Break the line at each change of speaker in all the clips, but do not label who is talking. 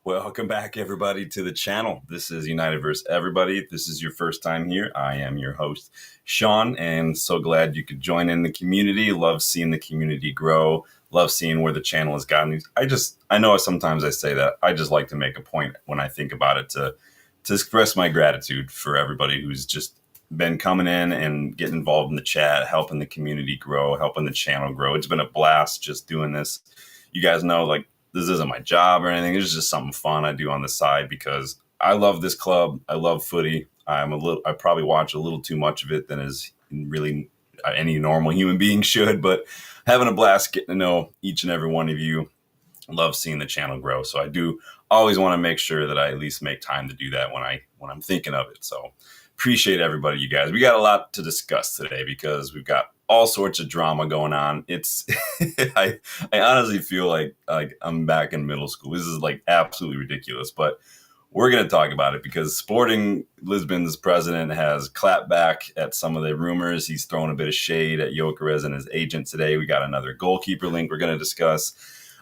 Welcome back, everybody, to the channel. This is United vs. Everybody. If this is your first time here, I am your host, Sean, and so glad you could join in the community. Love seeing the community grow. Love seeing where the channel has gotten. I know sometimes I say that. I just like to make a point when I think about it to express my gratitude for everybody who's just been coming in and getting involved in the chat, helping the community grow, helping the channel grow. It's been a blast just doing this. You guys know, this isn't my job or anything. It's just something fun I do on the side because I love this club. I love footy. I probably watch a little too much of it than is really any normal human being should, but having a blast getting to know each and every one of you. Love seeing the channel grow. So I do always want to make sure that I at least make time to do that when I'm thinking of it. So appreciate everybody, you guys. We got a lot to discuss today because we've got all sorts of drama going on. It's I honestly feel like I'm back in middle school. This is absolutely ridiculous, but we're going to talk about it because Sporting Lisbon's president has clapped back at some of the rumors. He's thrown a bit of shade at Gyökeres and his agent today. We got another goalkeeper link we're going to discuss.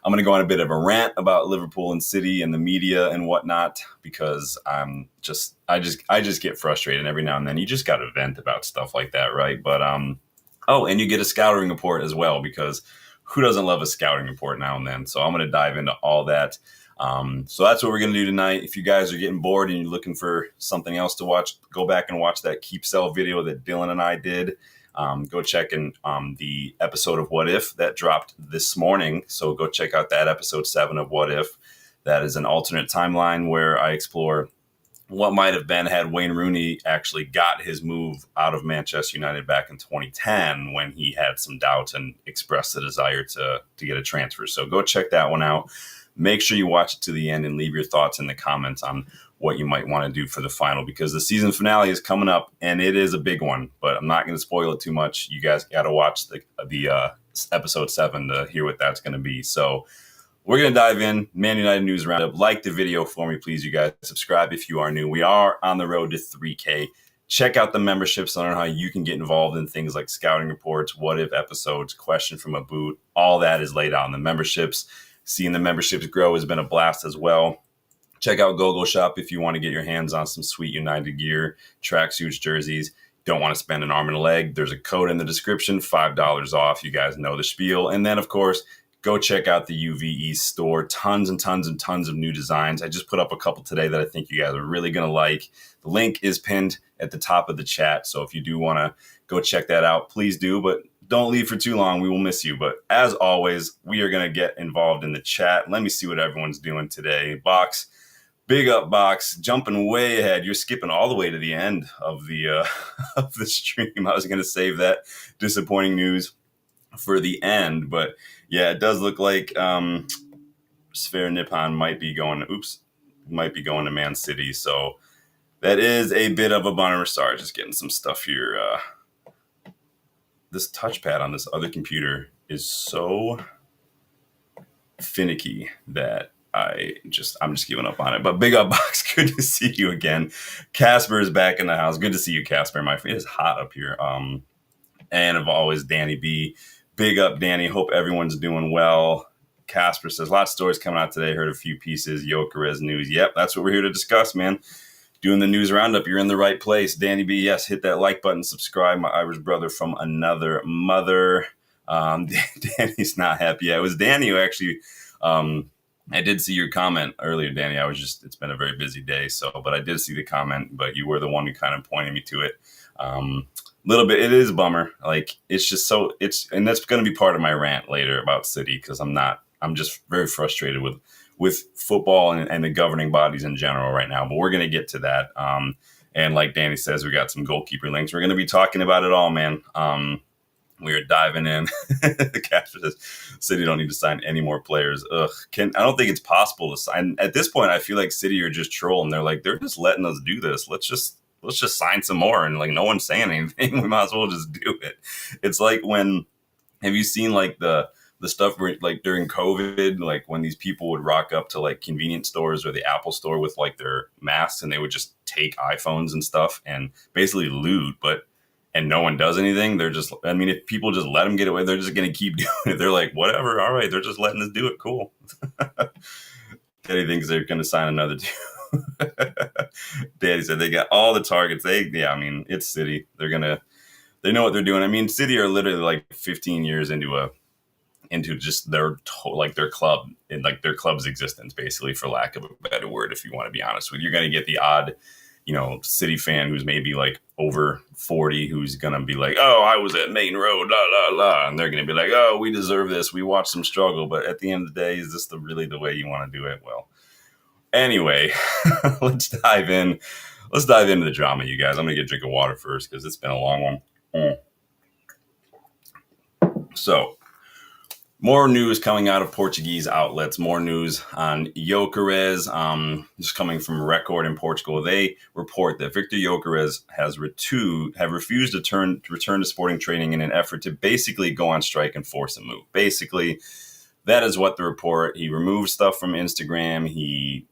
I'm going to go on a bit of a rant about Liverpool and City and the media and whatnot because I just get frustrated every now and then. You just got to vent about stuff like that, right? But and you get a scouting report as well because who doesn't love a scouting report now and then? So I'm going to dive into all that. So that's what we're going to do tonight. If you guys are getting bored and you're looking for something else to watch, go back and watch that keep sell video that Dylan and I did. Go check in the episode of What If that dropped this morning. So go check out that episode 7 of What If. That is an alternate timeline where I explore what might have been had Wayne Rooney actually got his move out of Manchester United back in 2010 when he had some doubts and expressed the desire to get a transfer. So go check that one out. Make sure you watch it to the end and leave your thoughts in the comments on what you might want to do for the final because the season finale is coming up and it is a big one, but I'm not going to spoil it too much. You guys got to watch the episode 7 to hear what that's going to be. So we're going to dive in. Man United News Roundup. Like the video for me, please, you guys. Subscribe if you are new. We are on the road to 3K. Check out the memberships. Learn how you can get involved in things like scouting reports, what if episodes, question from a boot. All that is laid out in the memberships. Seeing the memberships grow has been a blast as well. Check out GoGoalShop if you want to get your hands on some sweet United gear, tracksuits, jerseys. Don't want to spend an arm and a leg. There's a code in the description, $5 off. You guys know the spiel. And then, of course, go check out the UVE store. Tons and tons and tons of new designs. I just put up a couple today that I think you guys are really going to like. The link is pinned at the top of the chat. So if you do want to go check that out, please do. But don't leave for too long. We will miss you. But as always, we are going to get involved in the chat. Let me see what everyone's doing today. Box, big up, Box, jumping way ahead. You're skipping all the way to the end of the of the stream. I was going to save that disappointing news for the end. But yeah, it does look like Sphere Nippon might be going to Man City. So that is a bit of a bummer. Sorry, just getting some stuff here. This touchpad on this other computer is so finicky that I'm just giving up on it. But big up, Box. Good to see you again. Casper is back in the house. Good to see you, Casper. It is hot up here. And of always, Danny B. Big up, Danny. Hope everyone's doing well. Casper says, lots of stories coming out today. Heard a few pieces. Gyökeres news. Yep, that's what we're here to discuss, man. Doing the news roundup, you're in the right place. Danny B, yes, hit that like button, subscribe. My Irish brother from another mother. Danny's not happy. Yeah, it was Danny who actually, I did see your comment earlier, Danny. It's been a very busy day. But I did see the comment, but you were the one who kind of pointed me to it. Little bit, it is a bummer. It's just and that's going to be part of my rant later about City because I'm just very frustrated with football and the governing bodies in general right now. But we're going to get to that. And like Danny says, we got some goalkeeper links. We're going to be talking about it all, man. We are diving in. The capture says City don't need to sign any more players. I don't think it's possible to sign. At this point, I feel like City are just trolling. They're just letting us do this. Let's just sign some more. And no one's saying anything. We might as well just do it. It's like have you seen the stuff where, during COVID, when these people would rock up to convenience stores or the Apple store with their masks and they would just take iPhones and stuff and basically loot, and no one does anything. They're just, if people just let them get away, they're just going to keep doing it. They're like, whatever. All right. They're just letting us do it. Cool. Daddy thinks they're going to sign another two. Daddy said they got all the targets. It's City. They know what they're doing. I mean, City are literally like 15 years into just their club and like their club's existence, basically, for lack of a better word. If you want to be honest with you, you're going to get the odd, City fan who's maybe like over 40, who's going to be like, oh, I was at Main Road, la, la, la. And they're going to be like, oh, we deserve this. We watched them struggle. But at the end of the day, is this really the way you want to do it? Well, anyway, let's dive in. Let's dive into the drama, you guys. I'm going to get a drink of water first because it's been a long one. So, more news coming out of Portuguese outlets. More news on Gyökeres. Just coming from Record in Portugal. They report that Victor Gyökeres have refused to return to sporting training in an effort to basically go on strike and force a move. Basically, that is what the report. He removed stuff from Instagram. He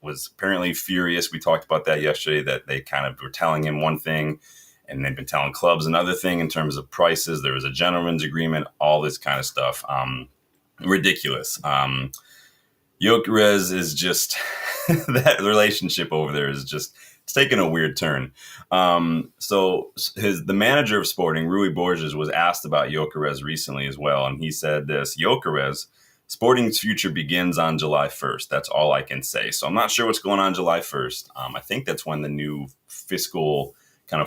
was apparently furious. We talked about that yesterday, that they kind of were telling him one thing and they've been telling clubs another thing in terms of prices. There was a gentleman's agreement, all this kind of stuff. Ridiculous. Gyökeres is just, that relationship over there is just, it's taken a weird turn. So the manager of Sporting, Rui Borges, was asked about Gyökeres recently as well. And he said this: Gyökeres, Sporting's future begins on July 1st. That's all I can say. So I'm not sure what's going on July 1st. I think that's when the new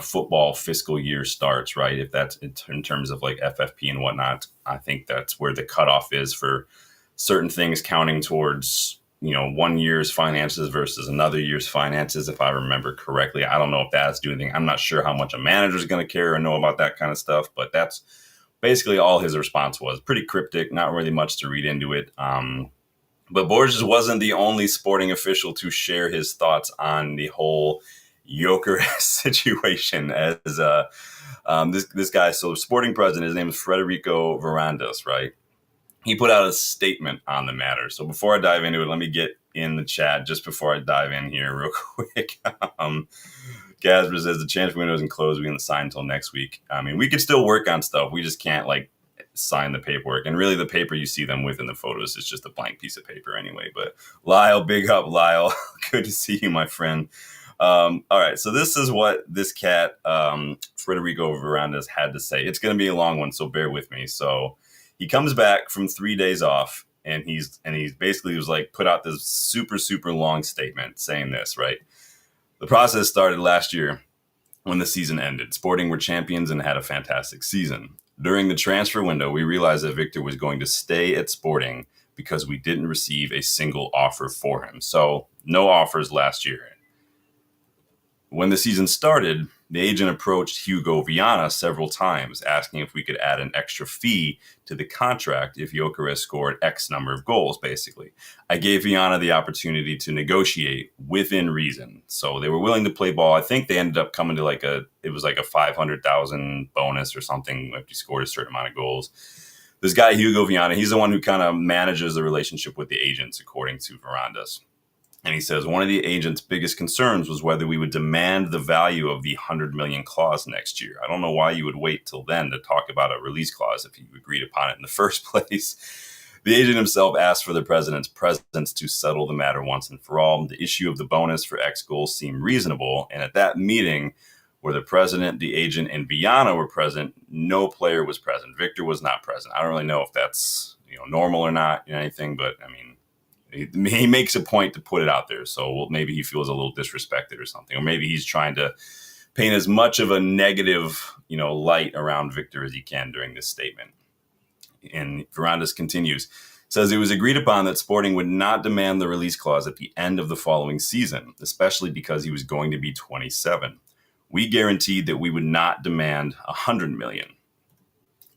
football fiscal year starts, right? If that's in terms of like FFP and whatnot, I think that's where the cutoff is for certain things counting towards, 1 year's finances versus another year's finances, if I remember correctly. I don't know if that's doing anything. I'm not sure how much a manager is going to care or know about that kind of stuff, but that's basically all his response was. Pretty cryptic, not really much to read into it. But Borges wasn't the only Sporting official to share his thoughts on the whole Gyökeres situation. As this guy, so Sporting president, his name is Frederico Varandas, right? He put out a statement on the matter. So before I dive into it, let me get in the chat just before I dive in here real quick. Gasper says the transfer window isn't closed. We can sign until next week. I mean, we could still work on stuff. We just can't sign the paperwork. And really the paper you see them with in the photos is just a blank piece of paper anyway. But Lyle, big up, Lyle. Good to see you, my friend. All right, so this is what this cat, Frederico Varandas, had to say. It's going to be a long one, so bear with me. So he comes back from 3 days off, and he's basically put out this super, super long statement saying this, right? The process started last year when the season ended. Sporting were champions and had a fantastic season. During the transfer window, we realized that Victor was going to stay at Sporting because we didn't receive a single offer for him. So no offers last year. When the season started, the agent approached Hugo Viana several times, asking if we could add an extra fee to the contract if Gyökeres scored X number of goals, basically. I gave Viana the opportunity to negotiate within reason. So they were willing to play ball. I think they ended up coming to it was like a 500,000 bonus or something if you scored a certain amount of goals. This guy, Hugo Viana, he's the one who kind of manages the relationship with the agents, according to Varandas. And he says one of the agent's biggest concerns was whether we would demand the value of the 100 million clause next year. I don't know why you would wait till then to talk about a release clause if you agreed upon it in the first place. The agent himself asked for the president's presence to settle the matter once and for all. The issue of the bonus for X goals seemed reasonable. And at that meeting, where the president, the agent, and Viana were present, no player was present. Victor was not present. I don't really know if that's normal or not, anything, but I mean, he makes a point to put it out there. So maybe he feels a little disrespected or something, or maybe he's trying to paint as much of a negative, light around Victor as he can during this statement. And Varandas continues, says it was agreed upon that Sporting would not demand the release clause at the end of the following season, especially because he was going to be 27. We guaranteed that we would not demand 100 million.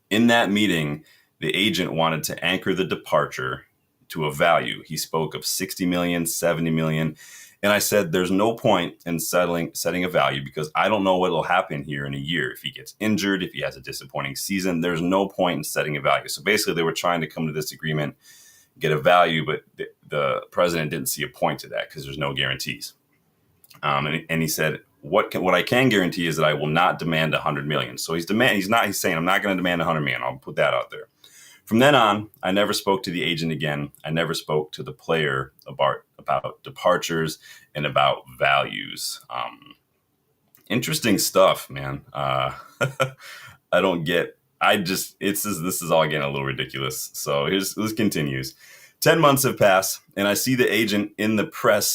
In that meeting, the agent wanted to anchor the departure to a value. He spoke of 60 million, 70 million. And I said, there's no point in setting a value because I don't know what will happen here in a year. If he gets injured, if he has a disappointing season, there's no point in setting a value. So basically they were trying to come to this agreement, get a value, but the president didn't see a point to that because there's no guarantees. And he said, what I can guarantee is that I will not demand 100 million. So he's saying, I'm not going to demand 100 million. I'll put that out there. From then on, I never spoke to the agent again. I never spoke to the player about departures and about values. Interesting stuff, man. I don't get. This is all getting a little ridiculous. So this continues. 10 months have passed, and I see the agent in the press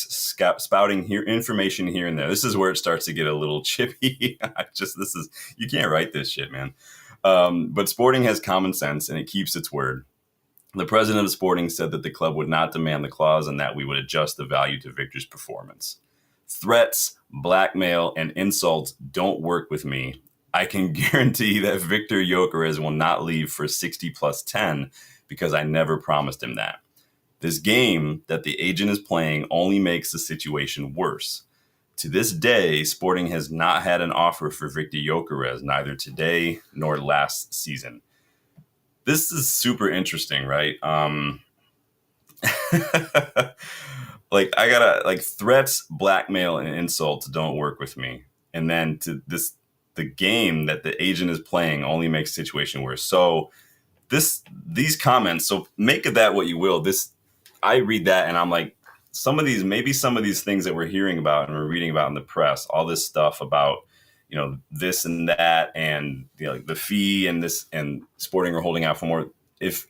spouting information here and there. This is where it starts to get a little chippy. You can't write this shit, man. But Sporting has common sense, and it keeps its word. The president of Sporting said that the club would not demand the clause and that we would adjust the value to Victor's performance. Threats, blackmail, and insults don't work with me. I can guarantee that Victor Gyökeres will not leave for 60 plus 10 because I never promised him that. This game that the agent is playing only makes the situation worse. To this day, Sporting has not had an offer for Victor Gyökeres, neither today nor last season. This is super interesting, right? Threats, blackmail, and insults don't work with me. And then the game that the agent is playing only makes the situation worse. So these comments, so make of that what you will. I read that and I'm like, some of these things that we're hearing about and we're reading about in the press, all this stuff about, this and that, and the fee and this, and Sporting are holding out for more. If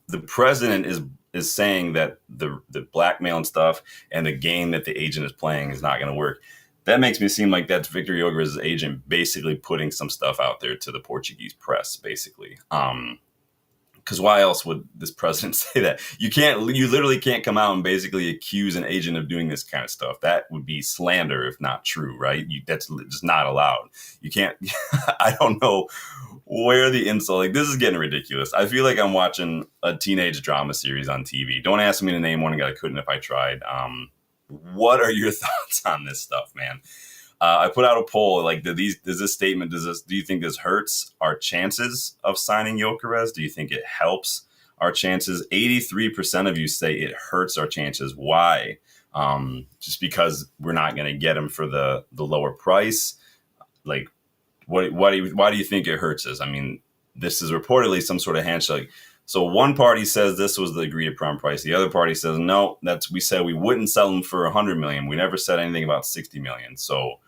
the president is saying that the blackmail and stuff and the game that the agent is playing is not going to work, that makes me seem like that's Victor Gyökeres' agent basically putting some stuff out there to the Portuguese press, basically. Because why else would this president say that? You literally can't come out and basically accuse an agent of doing this kind of stuff. That would be slander if not true, right? That's just not allowed. You can't, I don't know where the insult, this is getting ridiculous. I feel like I'm watching a teenage drama series on TV. Don't ask me to name one, I couldn't if I tried. What are your thoughts on this stuff, man? I put out a poll, do you think this hurts our chances of signing Gyökeres? Do you think it helps our chances? 83% of you say it hurts our chances. Why? Just because we're not going to get him for the lower price? Why do you think it hurts us? I mean, this is reportedly some sort of handshake. So one party says this was the agreed upon price. The other party says, no, we said we wouldn't sell him for 100 million. We never said anything about 60 million. So,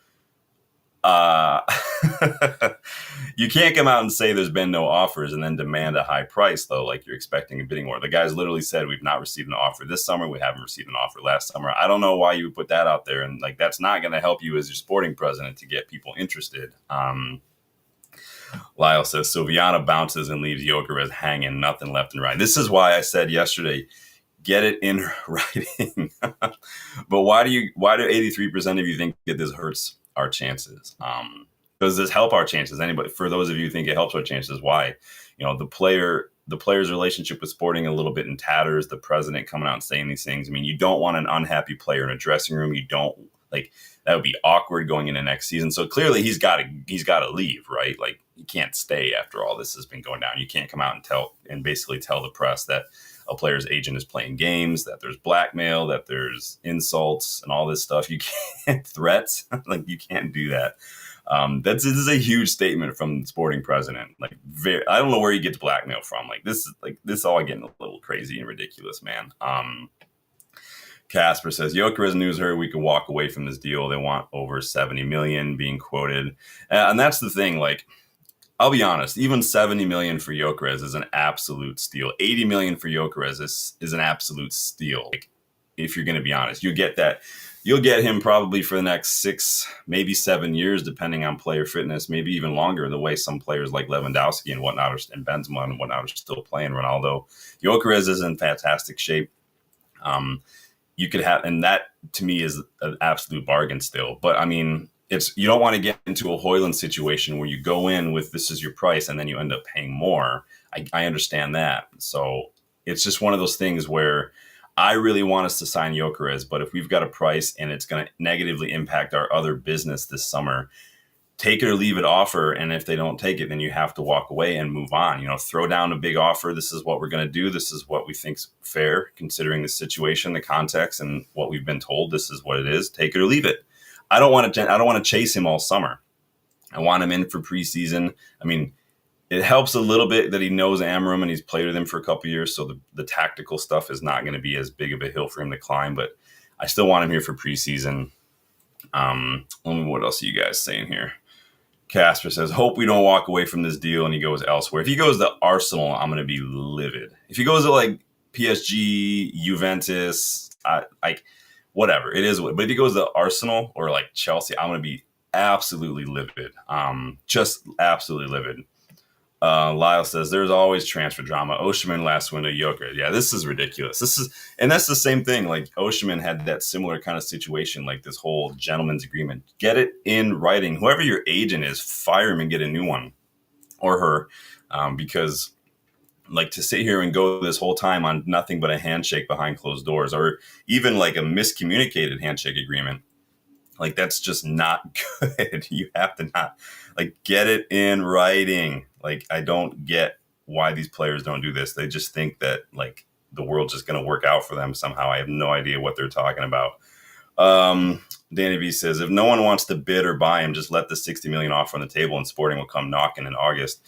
you can't come out and say there's been no offers and then demand a high price, though, like you're expecting a bidding war. The guys literally said we've not received an offer this summer. We haven't received an offer last summer. I don't know why you would put that out there. And that's not going to help you as your Sporting president to get people interested. Lyle says Silviana bounces and leaves Gyökeres hanging, nothing left and right. This is why I said yesterday, get it in writing. But why do 83% of you think that this hurts our chances? Does this help our chances? Anybody? For those of you who think it helps our chances, why? The player's relationship with Sporting a little bit in tatters. The president coming out and saying these things. I mean, you don't want an unhappy player in a dressing room. You don't that would be awkward going into next season. So clearly he's got to leave, right? He can't stay after all this has been going down. You can't come out and basically tell the press that a player's agent is playing games, that there's blackmail, that there's insults and all this stuff. You can't threats. You can't do that. This is a huge statement from the Sporting president. I don't know where he gets blackmail from. This is all getting a little crazy and ridiculous, man. Casper says Gyökeres news heard we could walk away from this deal. They want over 70 million being quoted. And that's the thing. I'll be honest, even 70 million for Gyökeres is an absolute steal. 80 million for Gyökeres is an absolute steal. If you're going to be honest, you get that. You'll get him probably for the next 6, maybe 7 years, depending on player fitness, maybe even longer, the way some players like Lewandowski and whatnot, and Benzema and whatnot are still playing. Ronaldo. Gyökeres is in fantastic shape. You could have, and that to me is an absolute bargain still. But I mean, you don't want to get into a Højlund situation where you go in with this is your price and then you end up paying more. I understand that. So it's just one of those things where I really want us to sign Gyökeres, but if we've got a price and it's going to negatively impact our other business this summer, take it or leave it offer. And if they don't take it, then you have to walk away and move on. Throw down a big offer. This is what we're going to do. This is what we think's fair, considering the situation, the context, and what we've been told. This is what it is. Take it or leave it. I don't want to chase him all summer. I want him in for preseason. I mean, It helps a little bit that he knows Amorim and he's played with him for a couple of years, so the tactical stuff is not going to be as big of a hill for him to climb. But I still want him here for preseason. What else are you guys saying here? Casper says, hope we don't walk away from this deal and he goes elsewhere. If he goes to Arsenal, I'm going to be livid. If he goes to like PSG, Juventus, like whatever it is. But if he goes to Arsenal or like Chelsea, I'm going to be absolutely livid. Just absolutely livid. Lyle says there's always transfer drama. Osimhen last window, Gyökeres. Yeah, this is ridiculous. And that's the same thing. Like Osimhen had that similar kind of situation, like this whole gentleman's agreement. Get it in writing. Whoever your agent is, fire him and get a new one, or her, because like to sit here and go this whole time on nothing but a handshake behind closed doors, or even like a miscommunicated handshake agreement. Like that's just not good. You have to not like get it in writing. Like I don't get why these players don't do this. They just think that like the world's just going to work out for them somehow. I have no idea what they're talking about. Danny V says if no one wants to bid or buy him, just let the 60 million offer on the table and Sporting will come knocking in August.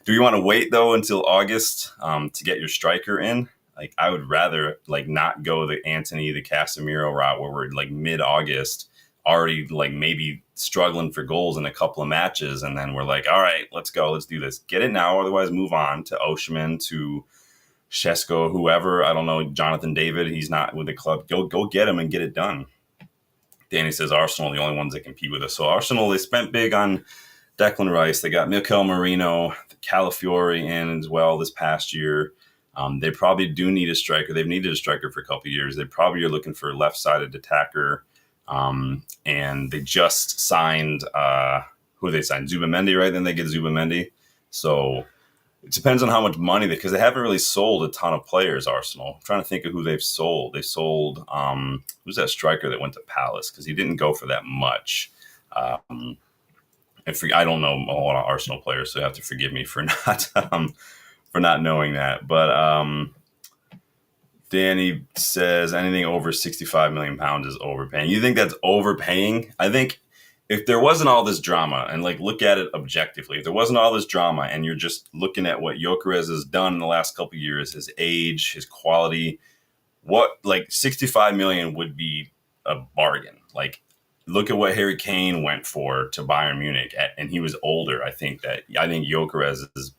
Do you want to wait though until August to get your striker in? Like I would rather like not go the Antony, the Casemiro route where we're like mid-August already like maybe struggling for goals in a couple of matches. And then we're like, all right, let's go. Let's do this. Get it now. Otherwise move on to Osimhen, to Shesko, whoever. I don't know. Jonathan David. He's not with the club. Go get him and get it done. Danny says Arsenal are the only ones that compete with us. So Arsenal, they spent big on Declan Rice. They got Mikel Merino, Calafiori in as well this past year. They probably do need a striker. They've needed a striker for a couple of years. They probably are looking for a left-sided attacker. And they just signed, who they signed? Zubamendi, right? Then they get Zubamendi. So it depends on how much money because they haven't really sold a ton of players, Arsenal. I'm trying to think of who they've sold. They sold, who's that striker that went to Palace? Because he didn't go for that much. I don't know a lot of Arsenal players, so you have to forgive me for not knowing that. But, Danny says anything over 65 million pounds is overpaying. You think that's overpaying? I think if there wasn't all this drama and like look at it objectively, if there wasn't all this drama and you're just looking at what Gyökeres has done in the last couple of years, his age, his quality, what like 65 million would be a bargain. Like look at what Harry Kane went for to Bayern Munich and he was older. I think Gyökeres is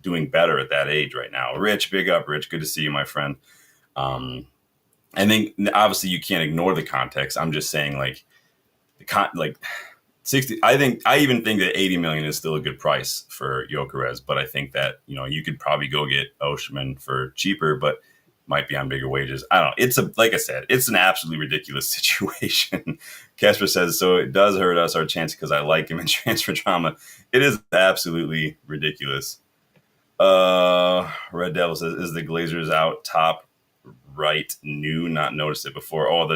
doing better at that age right now. Rich, big up, Rich. Good to see you, my friend. I think obviously you can't ignore the context. I'm just saying like 60. I even think that 80 million is still a good price for Gyökeres, but I think that you could probably go get Osimhen for cheaper, but might be on bigger wages. I don't know. Like I said, it's an absolutely ridiculous situation. Casper says so. It does hurt us our chance because I like him in transfer drama. It is absolutely ridiculous. Red Devil says is the Glazers out top right new, not noticed it before. Oh,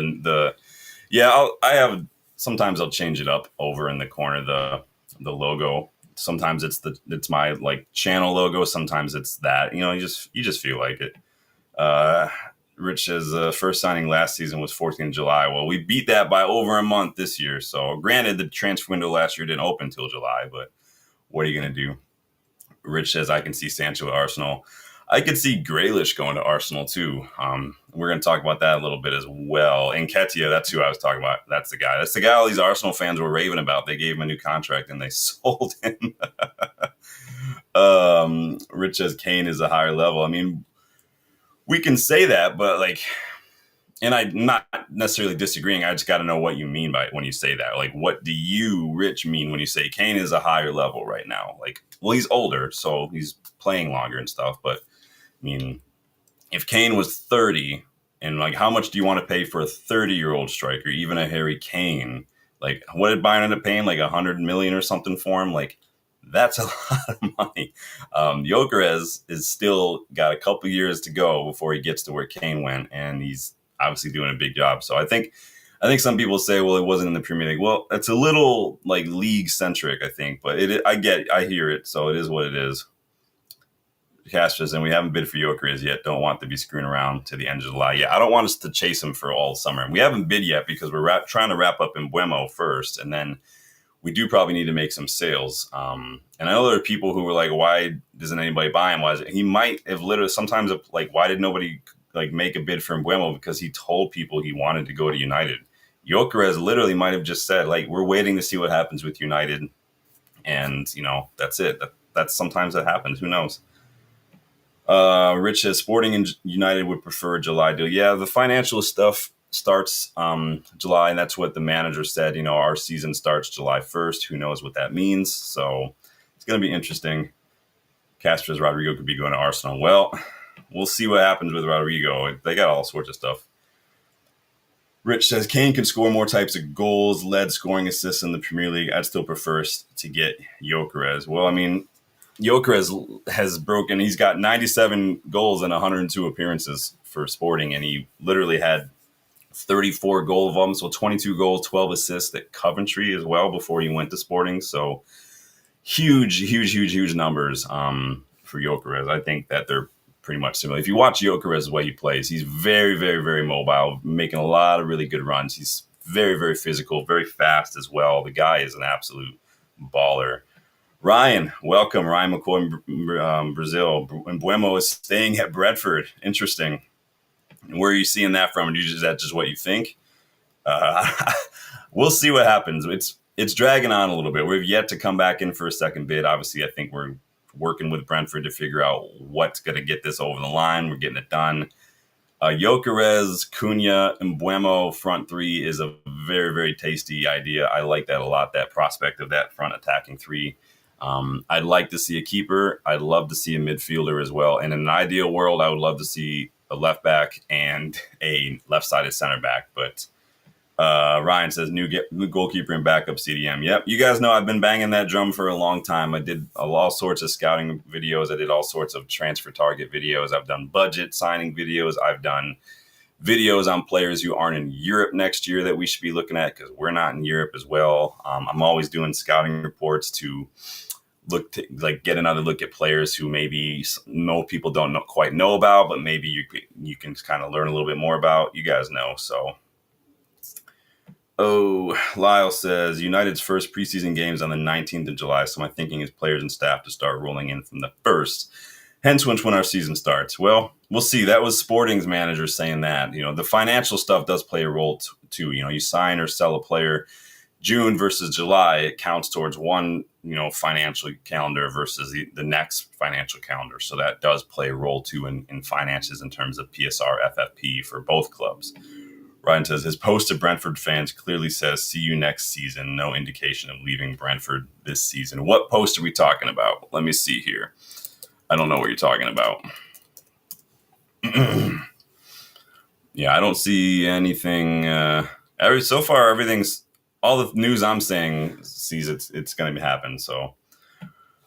sometimes I'll change it up over in the corner, the logo. Sometimes it's my like channel logo, sometimes it's that. You just feel like it. Rich says first signing last season was 14th July. Well, we beat that by over a month this year. So granted the transfer window last year didn't open until July, but what are you gonna do? Rich says I can see Sancho at Arsenal. I could see Grealish going to Arsenal too. We're going to talk about that a little bit as well. And Nketiah, that's who I was talking about. That's the guy. That's the guy all these Arsenal fans were raving about. They gave him a new contract and they sold him. Rich says Kane is a higher level. I mean, we can say that, but like, and I'm not necessarily disagreeing. I just got to know what you mean by it when you say that. Like, what do you, Rich, mean when you say Kane is a higher level right now? Like, well, he's older, so he's playing longer and stuff, but I mean, if Kane was 30 and like, how much do you want to pay for a 30-year-old striker, even a Harry Kane? Like, what did Bayern end up paying? Like 100 million or something for him? Like, that's a lot of money. Gyökeres is still got a couple years to go before he gets to where Kane went, and he's obviously doing a big job. So I think some people say, well, it wasn't in the Premier League. Well, it's a little like league centric, I think, but I hear it. So it is what it is. Casters, and we haven't bid for Gyökeres yet. Don't want to be screwing around to the end of July. Yeah, I don't want us to chase him for all summer. We haven't bid yet because we're trying to wrap up in Buemo first, and then we do probably need to make some sales. And I know there are people who were like, why doesn't anybody buy him? Why is it? He might have literally sometimes like, why did nobody like make a bid for Mbeumo? Because he told people he wanted to go to United. Gyökeres literally might have just said, like, we're waiting to see what happens with United. And, that's it. That's sometimes that happens. Who knows? Rich says Sporting and United would prefer a July deal. Yeah, the financial stuff starts July, and that's what the manager said. Our season starts July 1st. Who knows what that means? So it's going to be interesting. Castro's Rodrigo could be going to Arsenal. Well, we'll see what happens with Rodrigo. They got all sorts of stuff. Rich says Kane could score more types of goals, led scoring assists in the Premier League. I'd still prefer to get Gyökeres. Well, I mean, Gyökeres has broken. He's got 97 goals and 102 appearances for Sporting, and he literally had 34 goal volume, so 22 goals, 12 assists at Coventry as well before he went to Sporting. So huge numbers for Gyökeres. I think that they're pretty much similar. If you watch Gyökeres' way he plays, he's very, very, very mobile, making a lot of really good runs. He's very, very physical, very fast as well. The guy is an absolute baller. Ryan, welcome. Ryan McCoy in Brazil. And Mbeumo is staying at Brentford. Interesting. And where are you seeing that from? Is that just what you think? We'll see what happens. It's dragging on a little bit. We've yet to come back in for a second bid. Obviously, I think we're working with Brentford to figure out what's going to get this over the line. We're getting it done. Gyökeres, Cunha, and Mbeumo front three is a very, very tasty idea. I like that a lot, that prospect of that front attacking three. I'd like to see a keeper. I'd love to see a midfielder as well. And in an ideal world, I would love to see a left back and a left-sided center back. But Ryan says new goalkeeper and backup CDM. Yep, you guys know I've been banging that drum for a long time. I did all sorts of scouting videos. I did all sorts of transfer target videos. I've done budget signing videos. I've done videos on players who aren't in Europe next year that we should be looking at because we're not in Europe as well. I'm always doing scouting reports to get another look at players who maybe people don't quite know about, but maybe you can kind of learn a little bit more about. You guys know, so. Oh, Lyle says United's first preseason games on the 19th of July, so my thinking is players and staff to start rolling in from the 1st. Hence when our season starts. Well, we'll see. That was Sporting's manager saying that. The financial stuff does play a role too. You sign or sell a player June versus July, it counts towards one, financial calendar versus the next financial calendar. So that does play a role too in finances in terms of PSR, FFP for both clubs. Ryan says his post to Brentford fans clearly says, see you next season. No indication of leaving Brentford this season. What post are we talking about? Let me see here. I don't know what you're talking about. Yeah, I don't see anything. So far, all the news I'm saying sees it's going to happen. So,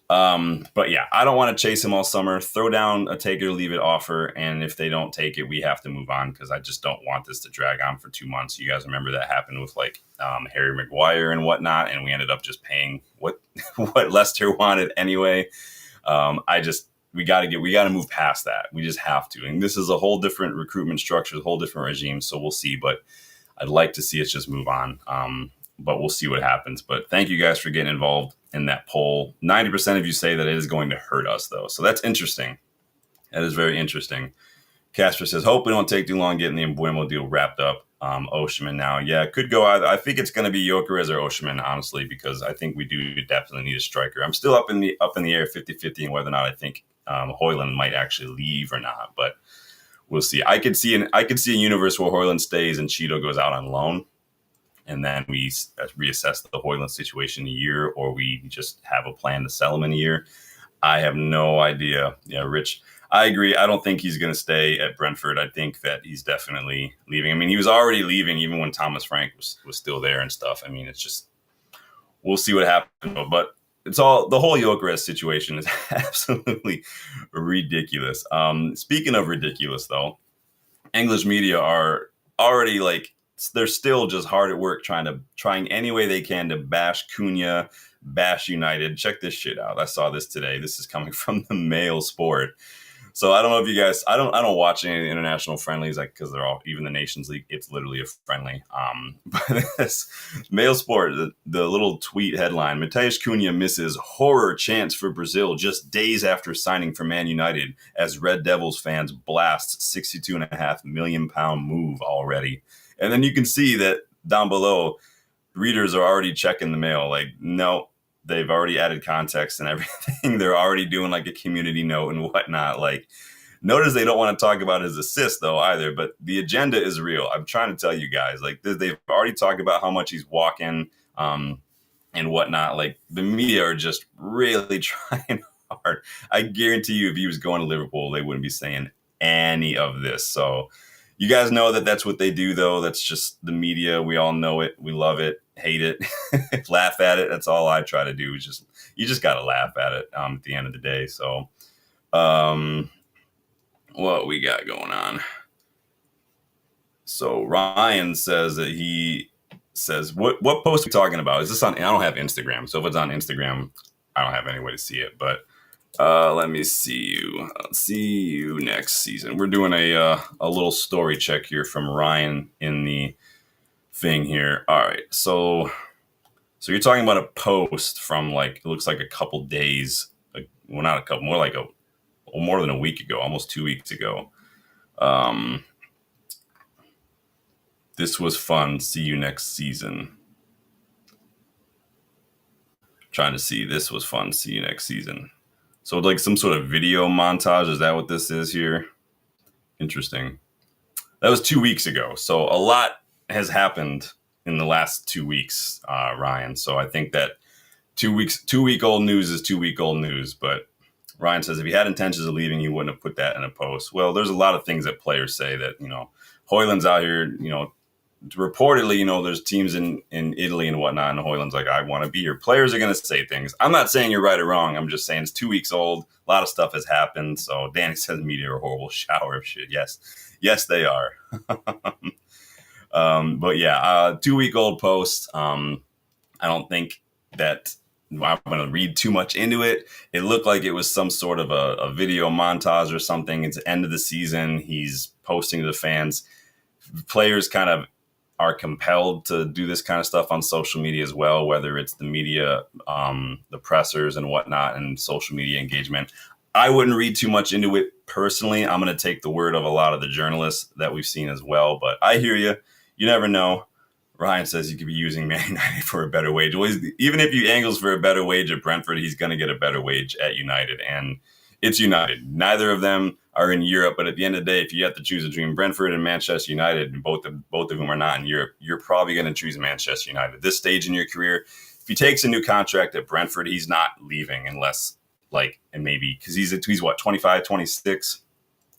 but yeah, I don't want to chase him all summer. Throw down a take it or leave it offer, and if they don't take it, we have to move on because I just don't want this to drag on for 2 months. You guys remember that happened with Harry Maguire and whatnot, and we ended up just paying what Leicester wanted anyway. We got to move past that. We just have to, and this is a whole different recruitment structure, a whole different regime. So we'll see, but I'd like to see us just move on. But we'll see what happens. But thank you guys for getting involved in that poll. 90% of you say that it is going to hurt us, though. So that's interesting. That is very interesting. Casper says, hope it don't take too long getting the Mbeumo deal wrapped up. Osimhen now. Yeah, it could go either. I think it's going to be Gyökeres or Osimhen, honestly, because I think we do definitely need a striker. I'm still up in the air 50-50 on whether or not I think Højlund might actually leave or not. But we'll see. I could see a universe where Højlund stays and Cheeto goes out on loan. And then we reassess the Højlund situation in a year, or we just have a plan to sell him in a year. I have no idea. Yeah, Rich, I agree. I don't think he's going to stay at Brentford. I think that he's definitely leaving. I mean, he was already leaving even when Thomas Frank was still there and stuff. I mean, it's just, we'll see what happens. But the whole Gyökeres situation is absolutely ridiculous. Speaking of ridiculous, though, English media are already they're still just hard at work trying any way they can to bash Cunha, bash United. Check this shit out. I saw this today. This is coming from the Mail Sport. So I don't know if you guys, I don't watch any of the international friendlies, like, because they're all, even the Nations League, it's literally a friendly. But this Mail Sport, the little tweet headline: Matheus Cunha misses horror chance for Brazil just days after signing for Man United as Red Devils fans blast £62.5 million move already. And then you can see that down below, readers are already checking the mail. Like, no, they've already added context and everything. They're already doing like a community note and whatnot. Like, notice they don't want to talk about his assist though either, but the agenda is real. I'm trying to tell you guys, like, they've already talked about how much he's walking and whatnot. Like, the media are just really trying hard. I guarantee you, if he was going to Liverpool, they wouldn't be saying any of this. So you guys know that that's what they do, though. That's just the media. We all know it. We love it, hate it, laugh at it. That's all I try to do. Is just, you just got to laugh at it at the end of the day. So what we got going on? So Ryan says that he says, what post are we talking about? Is this on? I don't have Instagram. So if it's on Instagram, I don't have any way to see it. But let me see you. I'll see you next season. We're doing a little story check here from Ryan in the thing here. All right. So you're talking about a post from, like, it looks like a couple days. Well, not a couple, more like more than a week ago, almost 2 weeks ago. This was fun. See you next season. Trying to see. This was fun. See you next season. So, like, some sort of video montage. Is that what this is here? Interesting. That was 2 weeks ago. So a lot has happened in the last 2 weeks, Ryan. So I think that 2-week-old news is 2-week-old news. But Ryan says if he had intentions of leaving, he wouldn't have put that in a post. Well, there's a lot of things that players say that, Højlund's out here, reportedly, there's teams in Italy and whatnot, and Højlund's like, I want to be here. Players are going to say things. I'm not saying you're right or wrong. I'm just saying it's 2 weeks old. A lot of stuff has happened. So Danny says media are a horrible shower of shit. Yes, they are. But yeah, 2-week-old post. I don't think that I'm going to read too much into it. It looked like it was some sort of a video montage or something. It's the end of the season. He's posting to the fans. Players kind of are compelled to do this kind of stuff on social media as well, whether it's the media, the pressers and whatnot, and social media engagement. I wouldn't read too much into it personally. I'm going to take the word of a lot of the journalists that we've seen as well, but I hear you. You never know. Ryan says you could be using Man United for a better wage. Well, even if he angles for a better wage at Brentford, he's going to get a better wage at United, and it's United. Neither of them are in Europe, but at the end of the day, if you have to choose between Brentford and Manchester United, and both of them are not in Europe, you're probably going to choose Manchester United. At this stage in your career, if he takes a new contract at Brentford, he's not leaving unless, and maybe, because he's what, 25, 26?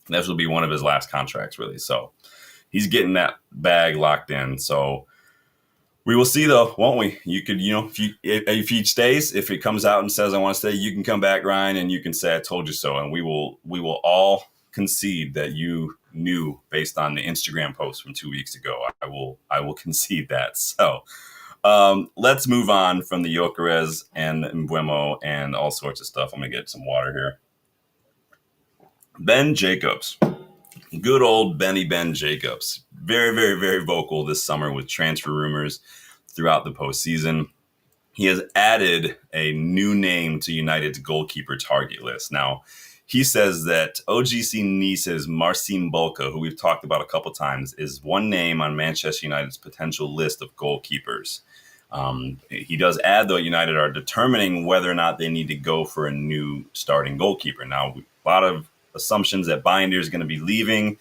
This will be one of his last contracts, really. So he's getting that bag locked in. So we will see, though, won't we? You could, if he stays, if he comes out and says, I want to stay, you can come back, Ryan, and you can say, I told you so. And we will all concede that you knew based on the Instagram post from 2 weeks ago. I will concede that. So let's move on from the Gyökeres and Mbeumo and all sorts of stuff. I'm going to get some water here. Ben Jacobs. Good old Ben Jacobs. Very, very, very vocal this summer with transfer rumors throughout the postseason. He has added a new name to United's goalkeeper target list. Now, he says that OGC Nice's Marcin Bulka, who we've talked about a couple times, is one name on Manchester United's potential list of goalkeepers. He does add, though, United are determining whether or not they need to go for a new starting goalkeeper. Now, a lot of assumptions that Binder is going to be leaving.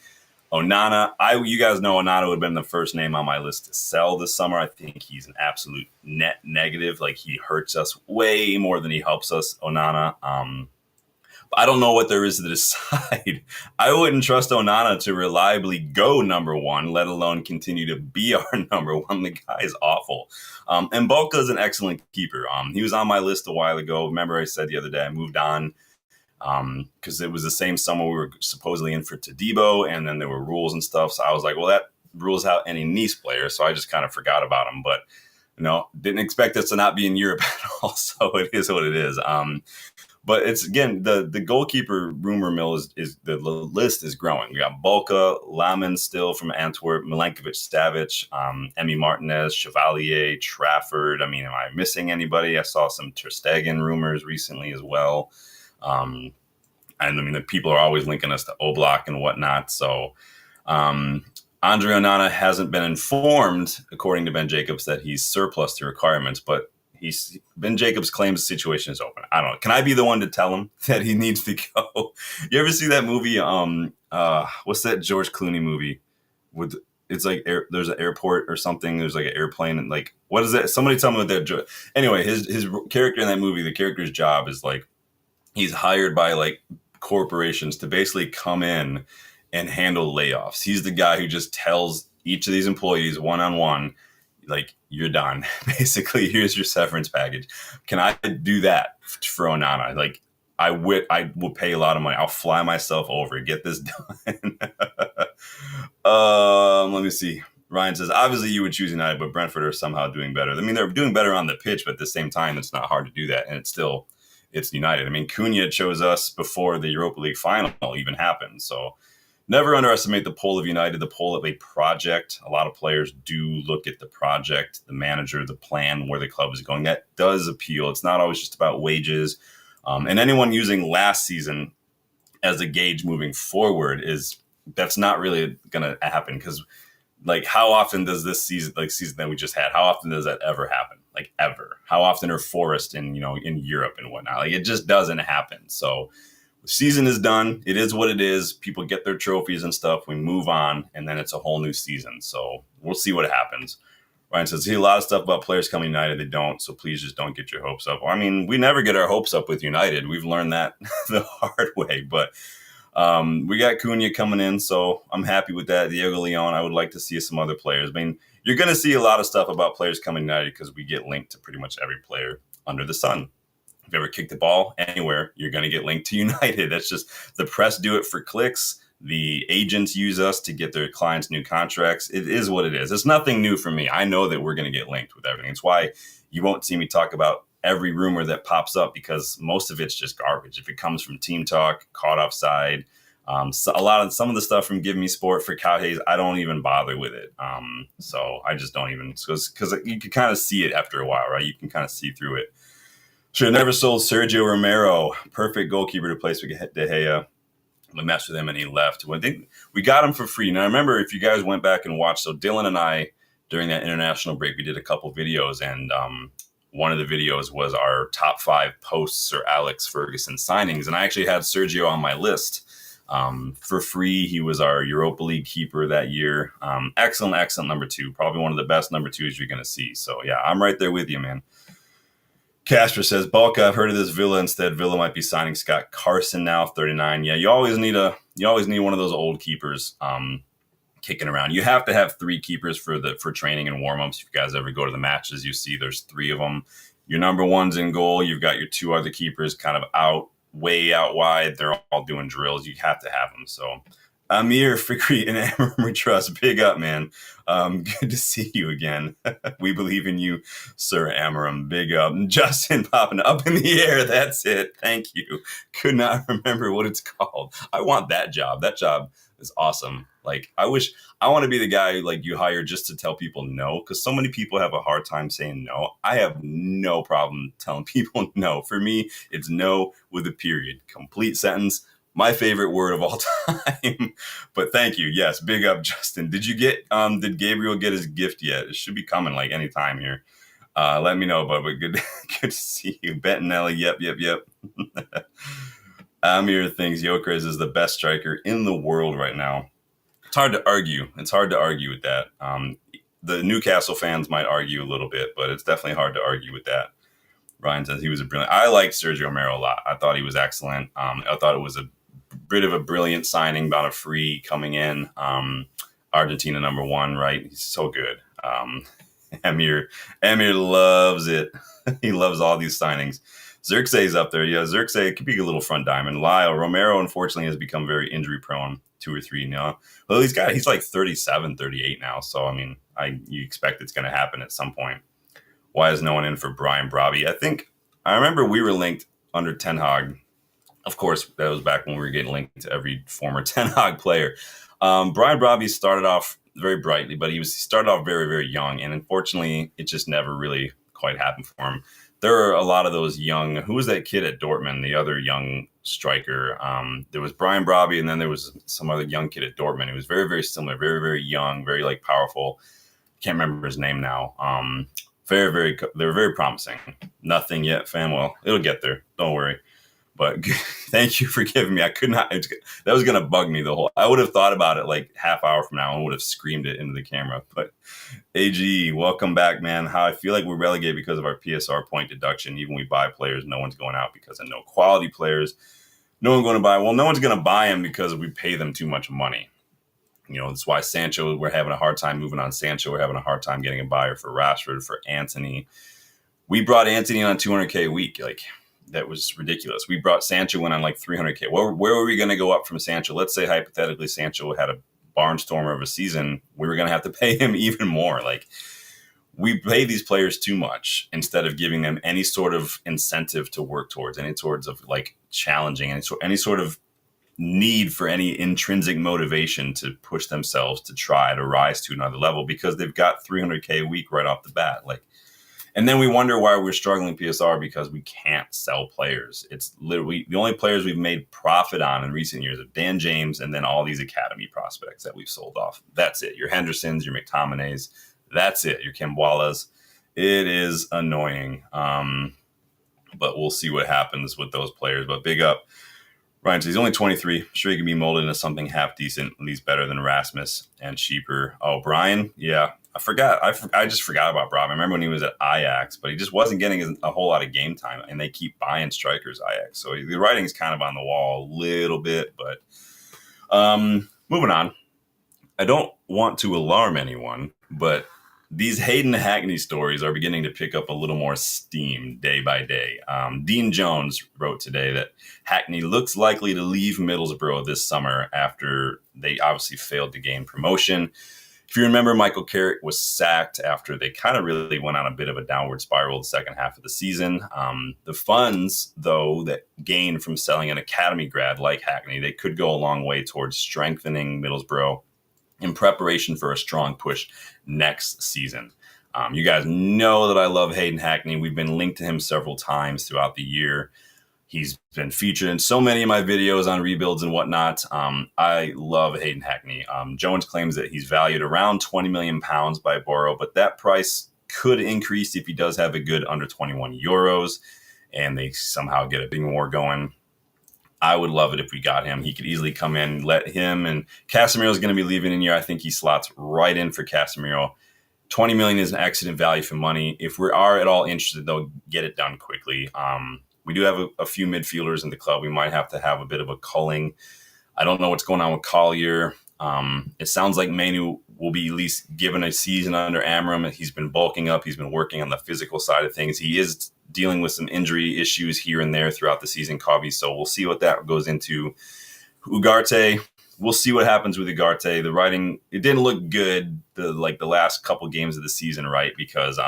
Onana, you guys know Onana would have been the first name on my list to sell this summer. I think he's an absolute net negative. Like, he hurts us way more than he helps us, Onana. I don't know what there is to decide. I wouldn't trust Onana to reliably go number one, let alone continue to be our number one. The guy is awful. And Bulka is an excellent keeper. He was on my list a while ago. Remember I said the other day I moved on because it was the same summer we were supposedly in for Todibo, and then there were rules and stuff. So I was like, well, that rules out any Nice player. So I just kind of forgot about him. But, didn't expect us to not be in Europe at all. So it is what it is. But it's again the goalkeeper rumor mill is the list is growing. We got Bulka, Lamin still from Antwerp, Milenkovic, Savic, Emi Martinez, Chevalier, Trafford. I mean, am I missing anybody? I saw some Ter Stegen rumors recently as well. And I mean, the people are always linking us to Oblak and whatnot. So Andre Onana hasn't been informed, according to Ben Jacobs, that he's surplus to requirements, but Ben Jacobs claims the situation is open. I don't know. Can I be the one to tell him that he needs to go? You ever see that movie? What's that George Clooney movie? With it's like there's an airport or something. There's like an airplane and like what is that? Somebody tell me what that. Anyway, his character in that movie, the character's job is like he's hired by like corporations to basically come in and handle layoffs. He's the guy who just tells each of these employees one on one, like, you're done. Basically, here's your severance package. Can I do that for Onana? Like, I will pay a lot of money. I'll fly myself over, get this done. Let me see. Ryan says, obviously you would choose United, but Brentford are somehow doing better. I mean, they're doing better on the pitch, but at the same time, it's not hard to do that. And it's United. I mean, Cunha chose us before the Europa League final even happened. So never underestimate the pull of United, the pull of a project. A lot of players do look at the project, the manager, the plan, where the club is going. That does appeal. It's not always just about wages. And anyone using last season as a gauge moving forward that's not really going to happen because, like, how often does this season that we just had, how often does that ever happen? Like, ever? How often are Forest in Europe and whatnot? Like, it just doesn't happen. So the season is done. It is what it is. People get their trophies and stuff. We move on, and then it's a whole new season. So we'll see what happens. Ryan says, see a lot of stuff about players coming United. They don't. So please just don't get your hopes up. Well, I mean, we never get our hopes up with United. We've learned that the hard way. But we got Cunha coming in, so I'm happy with that. Diego Leon, I would like to see some other players. I mean, you're going to see a lot of stuff about players coming United because we get linked to pretty much every player under the sun. If you ever kick the ball anywhere, you're going to get linked to United. That's just the press do it for clicks. The agents use us to get their clients new contracts. It is what it is. It's nothing new for me. I know that we're going to get linked with everything. It's why you won't see me talk about every rumor that pops up because most of it's just garbage. If it comes from Team Talk, Caught Offside, some of the stuff from Give Me Sport for Cowhays, I don't even bother with it. So I just don't even, because you can kind of see it after a while, right? You can kind of see through it. Should have never sold Sergio Romero. Perfect goalkeeper to place with De Gea. We messed with him and he left. I think we got him for free. Now, I remember if you guys went back and watched, so Dylan and I, during that international break, we did a couple videos, and one of the videos was our top 5 post-Sir Alex Ferguson signings. And I actually had Sergio on my list for free. He was our Europa League keeper that year. Excellent number 2. Probably one of the best number 2s you're going to see. So, yeah, I'm right there with you, man. Casper says, Balka, I've heard of this Villa instead. Villa might be signing Scott Carson now, 39. Yeah, you always need one of those old keepers kicking around. You have to have 3 keepers for training and warm-ups. If you guys ever go to the matches, you see there's 3 of them. Your number 1's in goal. You've got your 2 other keepers kind of way out wide. They're all doing drills. You have to have them. So Amir, Fikri, and Amorim Trust, big up, man. Good to see you again. We believe in you, Sir Amorim. Big up. Justin popping up in the air. That's it. Thank you. Could not remember what it's called. I want that job. That job is awesome. Like, I want to be the guy like you hire just to tell people no, because so many people have a hard time saying no. I have no problem telling people no. For me, it's no with a period. Complete sentence. My favorite word of all time. But thank you. Yes, big up, Justin. Did Gabriel get his gift yet? It should be coming like any time here. Let me know, but good to see you. Bettinelli, yep. Amir thinks Gyökeres is the best striker in the world right now. It's hard to argue. It's hard to argue with that. The Newcastle fans might argue a little bit, but it's definitely hard to argue with that. Ryan says he was I liked Sergio Romero a lot. I thought he was excellent. I thought it was a bit of a brilliant signing, about a free coming in. Argentina number 1, right? He's so good. Amir loves it. He loves all these signings. Xerxes up there. Yeah, Xerxes could be a little front diamond. Lyle Romero, unfortunately, has become very injury prone. 2 or 3 now. Well, he's like 37, 38 now. So, I mean, you expect it's going to happen at some point. Why is no one in for Brian Brobby? I remember we were linked under Ten Hag. Of course, that was back when we were getting linked to every former Ten Hag player. Brian Brobby started off very brightly, but he started off very, very young, and unfortunately, it just never really quite happened for him. There are a lot of those young. Who was that kid at Dortmund? The other young striker. There was Brian Brobby, and then there was some other young kid at Dortmund. He was very, very similar, very, very young, very like powerful. Can't remember his name now. Very, very. They were very promising. Nothing yet, fam. Well, it'll get there. Don't worry. But thank you for giving me. I could not. That was gonna bug me the whole. I would have thought about it like half hour from now and would have screamed it into the camera. But AG, welcome back, man. How I feel like we're relegated because of our PSR point deduction. Even when we buy players, no one's going out because of no quality players. No one's going to buy. Well, no one's going to buy them because we pay them too much money. You know, that's why Sancho. We're having a hard time moving on Sancho. We're having a hard time getting a buyer for Rashford, for Antony. We brought Antony on 200K a week. Like, that was ridiculous. We brought Sancho in on like 300K. Where were we going to go up from Sancho? Let's say hypothetically Sancho had a barnstormer of a season. We were going to have to pay him even more. Like, we pay these players too much instead of giving them any sort of incentive to work towards, any sorts of like challenging, any sort of need for any intrinsic motivation to push themselves to try to rise to another level because they've got 300K a week right off the bat. Like, and then we wonder why we're struggling PSR because we can't sell players. It's literally the only players we've made profit on in recent years are Dan James and then all these academy prospects that we've sold off. That's it. Your Hendersons, your McTominays. That's it. Your Kimwalas. It is annoying. But we'll see what happens with those players. But big up. Ryan, so he's only 23. Sure, he can be molded into something half decent, at least better than Rasmus and cheaper. Oh, Brian? Yeah. I forgot. I just forgot about Brob. I remember when he was at Ajax, but he just wasn't getting a whole lot of game time, and they keep buying strikers, Ajax. So the writing's kind of on the wall a little bit, but moving on. I don't want to alarm anyone, but these Hayden Hackney stories are beginning to pick up a little more steam day by day. Dean Jones wrote today that Hackney looks likely to leave Middlesbrough this summer after they obviously failed to gain promotion. If you remember, Michael Carrick was sacked after they kind of really went on a bit of a downward spiral the second half of the season. The funds, though, that gained from selling an academy grad like Hackney, they could go a long way towards strengthening Middlesbrough in preparation for a strong push next season. You guys know that I love Hayden Hackney. We've been linked to him several times throughout the year. He's been featured in so many of my videos on rebuilds and whatnot. I love Hayden Hackney. Jones claims that he's valued around £20 million by Borough, but that price could increase if he does have a good under 21 euros and they somehow get a big war going. I would love it if we got him. He could easily come in, let him, and Casemiro's going to be leaving in a year. I think he slots right in for Casemiro. 20 million is an excellent value for money. If we are at all interested, they'll get it done quickly. We do have a few midfielders in the club. We might have to have a bit of a culling. I don't know what's going on with Collier. It sounds like Manu will be at least given a season under Amorim. He's been bulking up. He's been working on the physical side of things. He is dealing with some injury issues here and there throughout the season, Cobby. So we'll see what that goes into. Ugarte, we'll see what happens with Ugarte. The writing, it didn't look good the last couple games of the season, right? Because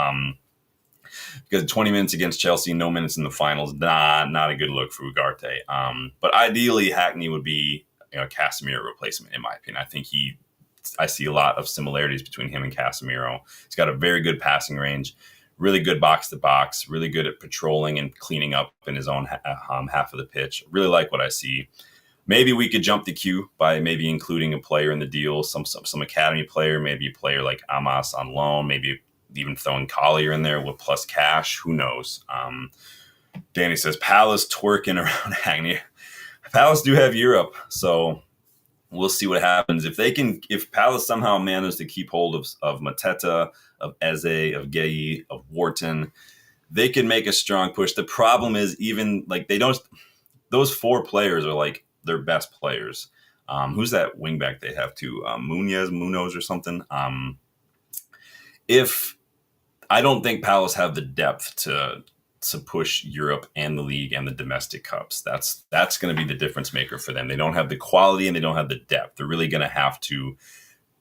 20 minutes against Chelsea, no minutes in the finals, not a good look for Ugarte. But ideally, Hackney would be a Casemiro replacement, in my opinion. I see a lot of similarities between him and Casemiro. He's got a very good passing range, really good box-to-box, really good at patrolling and cleaning up in his own half of the pitch. Really like what I see. Maybe we could jump the queue by maybe including a player in the deal, some academy player, maybe a player like Amas on loan, maybe even throwing Collier in there with plus cash. Who knows? Danny says, Palace twerking around Hackney. Palace do have Europe, so we'll see what happens. If Palace somehow manages to keep hold of Mateta, of Eze, of Gueye, of Wharton, they can make a strong push. The problem is those four players are like their best players. Who's that wingback they have too? Munoz or something. If I don't think Palace have the depth to push Europe and the league and the domestic cups. That's going to be the difference maker for them. They don't have the quality and they don't have the depth. They're really going to have to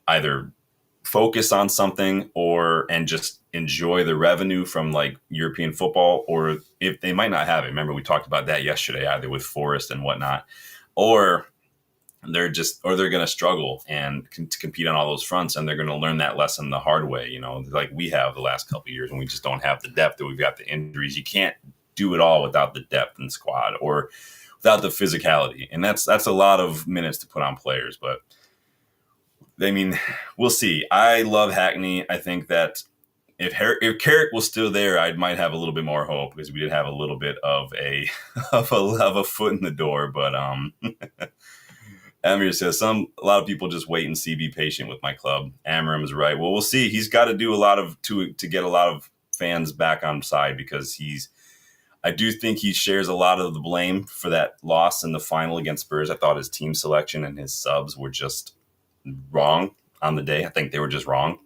either focus on something and just enjoy the revenue from like European football, or if they might not have it. Remember, we talked about that yesterday, either with Forest and whatnot, or they're going to struggle and to compete on all those fronts, and they're going to learn that lesson the hard way. Like we have the last couple of years, and we just don't have the depth, and we've got the injuries. You can't do it all without the depth in squad or without the physicality, and that's a lot of minutes to put on players. But I mean, we'll see. I love Hackney. I think that if Carrick was still there, I might have a little bit more hope, because we did have a little bit of a of a foot in the door. But Amir says a lot of people just wait and see, be patient with my club. Amorim is right. Well, we'll see. He's got to do a lot to get a lot of fans back on side, because I do think he shares a lot of the blame for that loss in the final against Spurs. I thought his team selection and his subs were just wrong on the day. I think they were just wrong.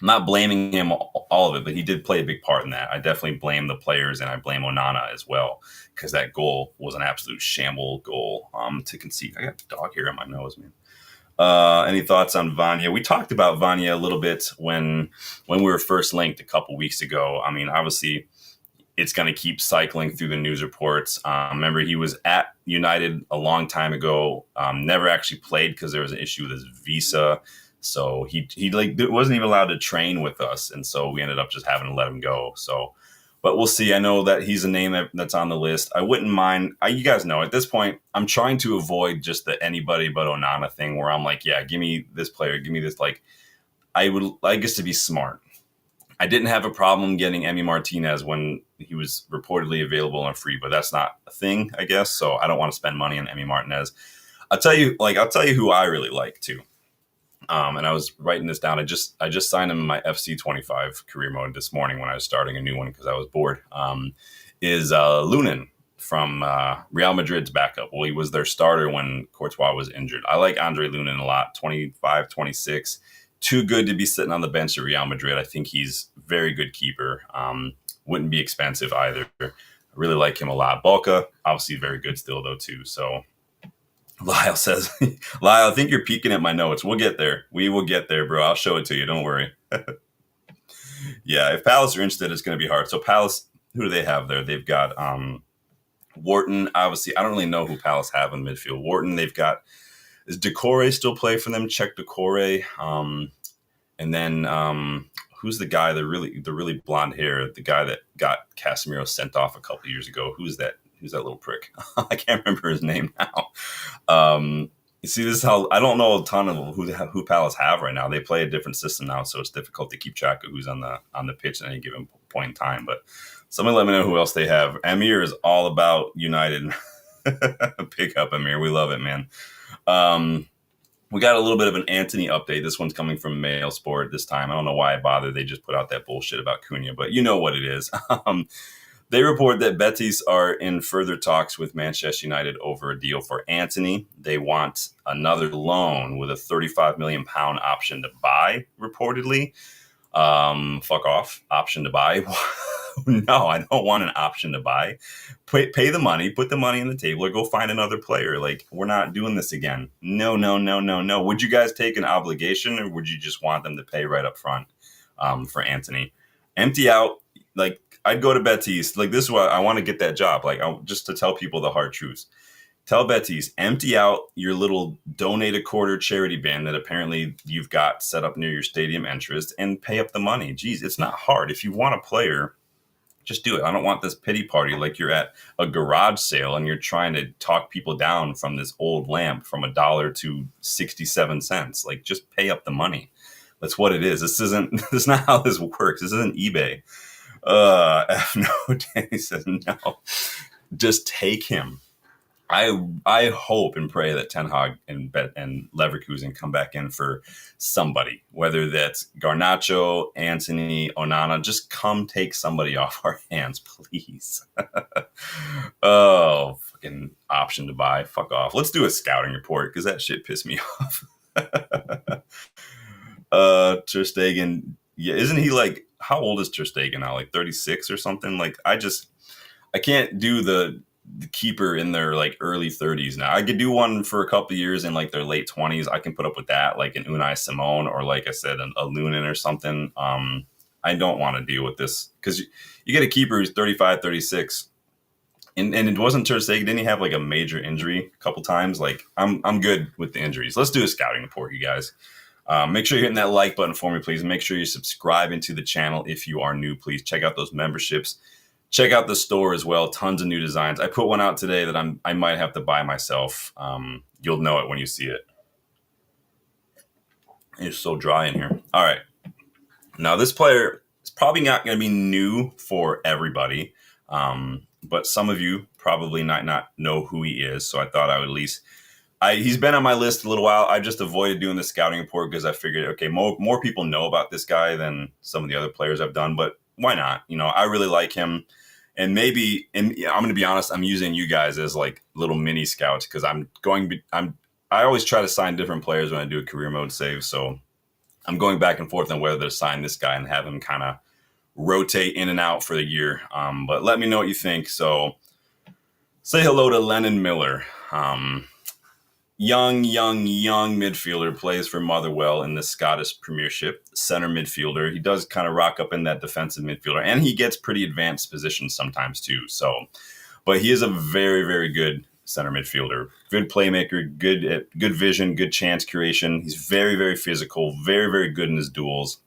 I'm not blaming him all of it, but he did play a big part in that. I definitely blame the players, and I blame Onana as well, because that goal was an absolute shamble goal to concede. I got a dog here on my nose, man. Any thoughts on Vanya? We talked about Vanya a little bit when we were first linked a couple weeks ago. I mean, obviously, it's going to keep cycling through the news reports. Remember, he was at United a long time ago, never actually played because there was an issue with his visa. So he wasn't even allowed to train with us. And so we ended up just having to let him go. So, but we'll see. I know that he's a name that's on the list. I wouldn't mind. You guys know at this point, I'm trying to avoid just the anybody but Onana thing, where I'm like, yeah, give me this player. Give me this. Like, I would like us to be smart. I didn't have a problem getting Emi Martinez when he was reportedly available and free, but that's not a thing, I guess. So I don't want to spend money on Emi Martinez. I'll tell you who I really like too. And I was writing this down. I just signed him in my FC 25 career mode this morning when I was starting a new one because I was bored. Is Lunin from Real Madrid's backup. Well, he was their starter when Courtois was injured. I like Andre Lunin a lot. 25, 26. Too good to be sitting on the bench at Real Madrid. I think he's a very good keeper. Wouldn't be expensive either. I really like him a lot. Balka, obviously very good still though too. So Lyle says, Lyle, I think you're peeking at my notes. We'll get there. We will get there, bro. I'll show it to you. Don't worry. Yeah, if Palace are interested, it's going to be hard. So Palace, who do they have there? They've got Wharton. Obviously, I don't really know who Palace have in midfield. Wharton, they've got, is Gyokeres still play for them? Check Gyokeres. And then who's the guy, the really blonde hair, the guy that got Casemiro sent off a couple years ago? Who's that? Who's that little prick? I can't remember his name now. You see, this is how I don't know a ton of who Palace have right now. They play a different system now, so it's difficult to keep track of who's on the pitch at any given point in time. But somebody let me know who else they have. Amir is all about United. Pick up Amir. We love it, man. We got a little bit of an Antony update. This one's coming from Mail Sport this time. I don't know why I bothered. They just put out that bullshit about Cunha, but you know what it is. They report that Betis are in further talks with Manchester United over a deal for Antony. They want another loan with a £35 million option to buy, reportedly. Fuck off. Option to buy. No, I don't want an option to buy. Pay the money, put the money on the table, or go find another player. Like, we're not doing this again. No. Would you guys take an obligation, or would you just want them to pay right up front for Antony? Empty out, like, I'd go to Betis. Like, this is why I want to get that job. Like, just to tell people the hard truths. Tell Betis, empty out your little donate a quarter charity bin that apparently you've got set up near your stadium entrance and pay up the money. Jeez, it's not hard. If you want a player, just do it. I don't want this pity party like you're at a garage sale and you're trying to talk people down from this old lamp from $1 to 67 cents. Like, just pay up the money. That's what it is. This is not how this works. This isn't eBay. No, Danny says no. Just take him. I hope and pray that Ten Hag and Leverkusen come back in for somebody, whether that's Garnacho, Antony, Onana. Just come take somebody off our hands, please. Oh, fucking option to buy. Fuck off. Let's do a scouting report because that shit pissed me off. Ter Stegen. Yeah, isn't he like, how old is Ter Stegen now? Like 36 or something? Like, I can't do the keeper in their like early 30s now. I could do one for a couple of years in like their late 20s. I can put up with that, like an Unai Simon or, like I said, a Lunin or something. I don't want to deal with this because you get a keeper who's 35, 36. And it wasn't Ter Stegen. Didn't he have like a major injury a couple times? Like I'm good with the injuries. Let's do a scouting report, you guys. Make sure you're hitting that like button for me, please. And make sure you're subscribing to the channel if you are new. Please check out those memberships. Check out the store as well. Tons of new designs. I put one out today that I might have to buy myself. You'll know it when you see it. It's so dry in here. All right. Now this player is probably not going to be new for everybody. But some of you probably might not know who he is. So I thought I would at least, he's been on my list a little while. I just avoided doing the scouting report because I figured, okay, more people know about this guy than some of the other players I've done, but why not? I really like him. And maybe, and I'm going to be honest, I'm using you guys as like little mini scouts because I always try to sign different players when I do a career mode save. So I'm going back and forth on whether to sign this guy and have him kind of rotate in and out for the year. But let me know what you think. So say hello to Lennon Miller. Young midfielder, plays for Motherwell in the Scottish Premiership, center midfielder. He does kind of rock up in that defensive midfielder, and he gets pretty advanced positions sometimes too. So, but he is a very, very good center midfielder. Good playmaker, good vision, good chance creation. He's very, very physical, very, very good in his duels.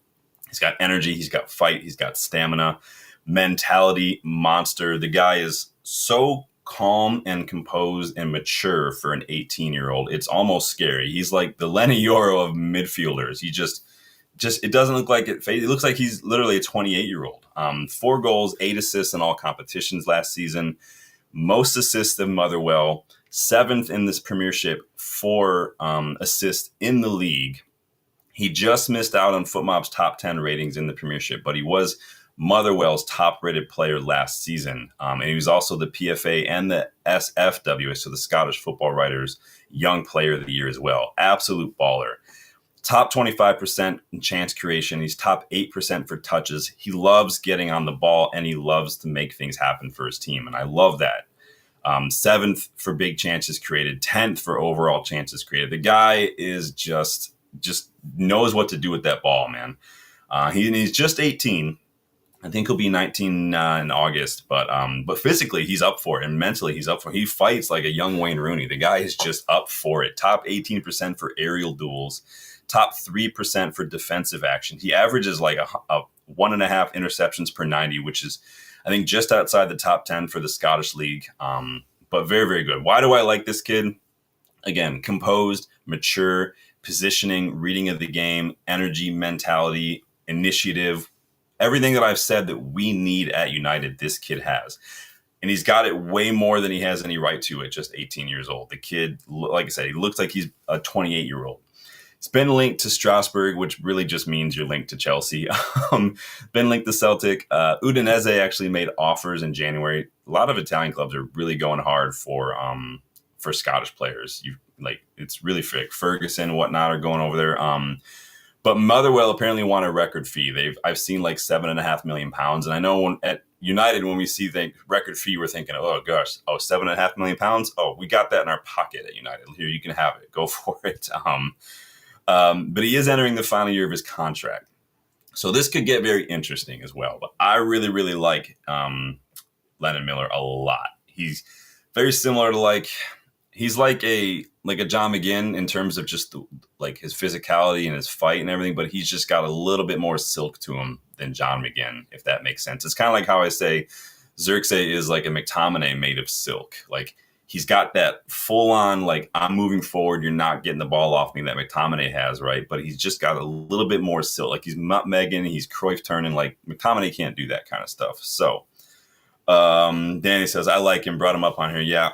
He's got energy, he's got fight, he's got stamina, mentality, monster. The guy is so calm and composed and mature for an 18-year-old. It's almost scary. He's like the Lenny Yoro of midfielders. He just it doesn't look like it. It looks like he's literally a 28-year-old. 4 goals, 8 assists in all competitions last season. Most assists of Motherwell. 7th in this Premiership for assists in the league. He just missed out on FootMob's top 10 ratings in the Premiership, but he was Motherwell's top-rated player last season. And he was also the PFA and the SFW, so the Scottish Football Writers' Young Player of the Year as well. Absolute baller. Top 25% in chance creation. He's top 8% for touches. He loves getting on the ball, and he loves to make things happen for his team, and I love that. 7th for big chances created, 10th for overall chances created. The guy is just knows what to do with that ball, man. He's just 18. I think he'll be 19 in August, but physically he's up for it, and mentally he's up for it. He fights like a young Wayne Rooney. The guy is just up for it. Top 18% for aerial duels, top 3% for defensive action. He averages like a 1.5 interceptions per 90, which is, I think, just outside the top 10 for the Scottish League. But very, very good. Why do I like this kid? Again, composed, mature, positioning, reading of the game, energy, mentality, initiative. Everything that I've said that we need at United, this kid has. And he's got it way more than he has any right to at just 18 years old. The kid, like I said, he looks like he's a 28-year-old. It's been linked to Strasbourg, which really just means you're linked to Chelsea. Been linked to Celtic. Udinese actually made offers in January. A lot of Italian clubs are really going hard for Scottish players. It's really thick. Ferguson and whatnot are going over there. But Motherwell apparently want a record fee. I've seen like £7.5 million. And I know at United, when we see the record fee, we're thinking, oh gosh, £7.5 million. Oh, we got that in our pocket at United. Here, you can have it. Go for it. But he is entering the final year of his contract. So this could get very interesting as well. But I really, really like Lennon Miller a lot. He's very similar to he's like a John McGinn in terms of just his physicality and his fight and everything, but he's just got a little bit more silk to him than John McGinn, if that makes sense. It's kind of like how I say Xerxes is like a McTominay made of silk. Like he's got that full on, I'm moving forward, you're not getting the ball off me that McTominay has, right? But he's just got a little bit more silk. Like he's nutmegging, he's Cruyff turning, McTominay can't do that kind of stuff. So Danny says, I like him, brought him up on here. Yeah.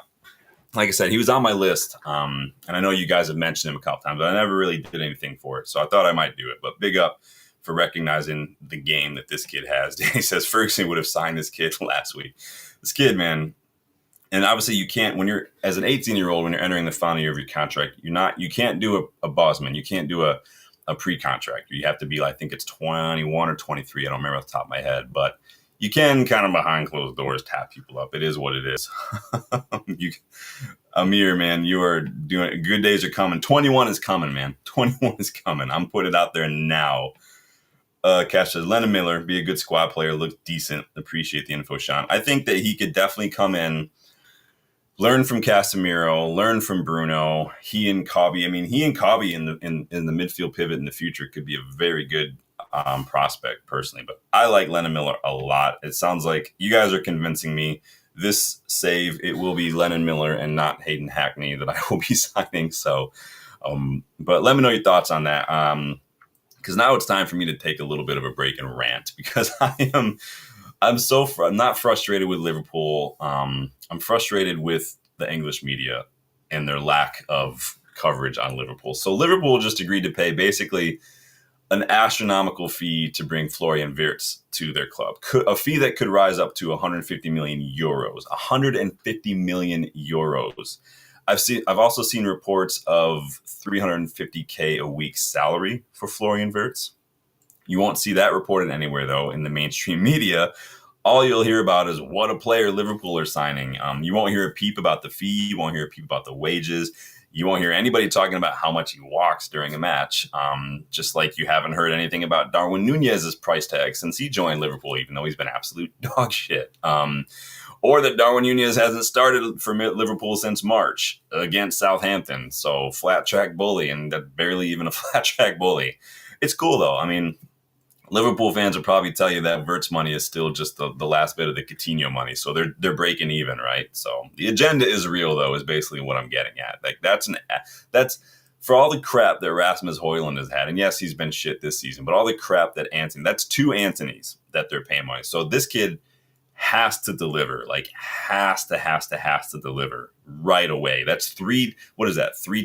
Like I said, he was on my list, and I know you guys have mentioned him a couple times, but I never really did anything for it, so I thought I might do it. But big up for recognizing the game that this kid has. Danny says Ferguson would have signed this kid last week. This kid, man, and obviously you can't, when you're, as an 18-year-old, when you're entering the final year of your contract, you can't do a Bosman. You can't do a pre-contract. You have to be, I think it's 21 or 23. I don't remember off the top of my head, but you can kind of behind closed doors tap people up. It is what it is. Amir, man, you are doing good days are coming. 21 is coming, man. 21 is coming. I'm putting it out there now. Cash says Lennon Miller, be a good squad player, look decent. Appreciate the info, Sean. I think that he could definitely come in, learn from Casemiro, learn from Bruno. He and Cobby. I mean, he and Cobby in the midfield pivot in the future could be a very good prospect personally. But I like Lennon Miller a lot. It sounds like you guys are convincing me. This save, it will be Lennon Miller and not Hayden Hackney that I will be signing. So, but let me know your thoughts on that. Because now it's time for me to take a little bit of a break and rant because I'm not frustrated with Liverpool. I'm frustrated with the English media and their lack of coverage on Liverpool. So Liverpool just agreed to pay basically an astronomical fee to bring Florian Wirtz to their club, a fee that could rise up to 150 million euros. 150 million euros. I've also seen reports of 350K a week salary for Florian Wirtz. You won't see that reported anywhere, though, in the mainstream media. All you'll hear about is what a player Liverpool are signing. You won't hear a peep about the fee. You won't hear a peep about the wages. You won't hear anybody talking about how much he walks during a match. Just like you haven't heard anything about Darwin Nunez's price tag since he joined Liverpool, even though he's been absolute dog shit. Or that Darwin Nunez hasn't started for Liverpool since March against Southampton. So flat track bully, and that barely even a flat track bully. It's cool though. I mean, Liverpool fans will probably tell you that Wirtz money is still just the last bit of the Coutinho money. So they're breaking even, right? So the agenda is real though, is basically what I'm getting at. Like that's for all the crap that Rasmus Højlund has had. And yes, he's been shit this season, but all the crap that Antony, that's two Antonys that they're paying money. So this kid has to deliver, like has to deliver right away. That's three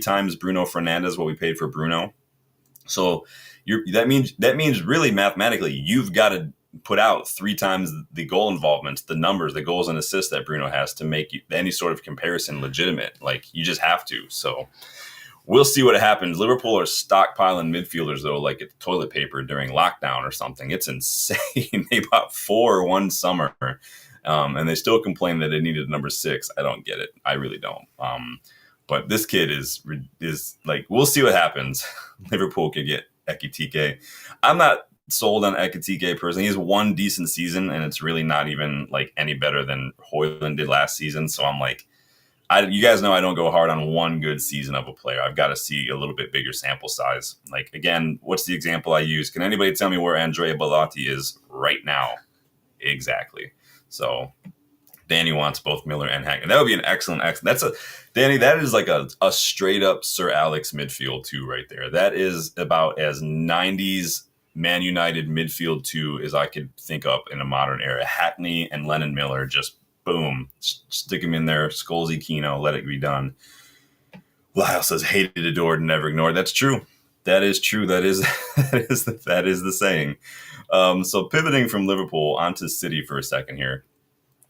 times Bruno Fernandes, what we paid for Bruno. So that means really mathematically you've got to put out three times the goal involvement, the numbers, the goals and assists that Bruno has to make any sort of comparison legitimate. Like you just have to. So we'll see what happens. Liverpool are stockpiling midfielders though, like it's toilet paper during lockdown or something. It's insane. They bought 4 one summer, and they still complain that they needed number 6. I don't get it. I really don't. But this kid is like, we'll see what happens. Liverpool could get Ekitike. I'm not sold on Ekitike personally. He's one decent season, and it's really not even like any better than Højlund did last season. So I'm like, you guys know I don't go hard on one good season of a player. I've got to see a little bit bigger sample size. Like, again, what's the example I use? Can anybody tell me where Andrea Bellotti is right now? Exactly. So Danny wants both Miller and Hackney. That would be an excellent. Danny, that is like a straight up Sir Alex midfield 2 right there. That is about as 90s Man United midfield 2 as I could think up in a modern era. Hackney and Lennon Miller, just boom, stick him in there. Scholesy Keno, let it be done. Lyle says, hated, adored, never ignored. That's true. That is true. That is the saying. So pivoting from Liverpool onto City for a second here.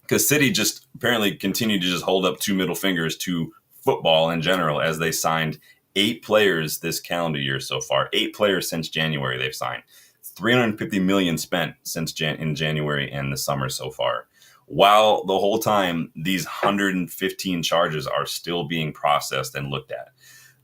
Because City just apparently continued to just hold up 2 middle fingers to football in general as they signed 8 players this calendar year so far. 8 players since January they've signed. 350 million spent since in January and the summer so far. While the whole time these 115 charges are still being processed and looked at.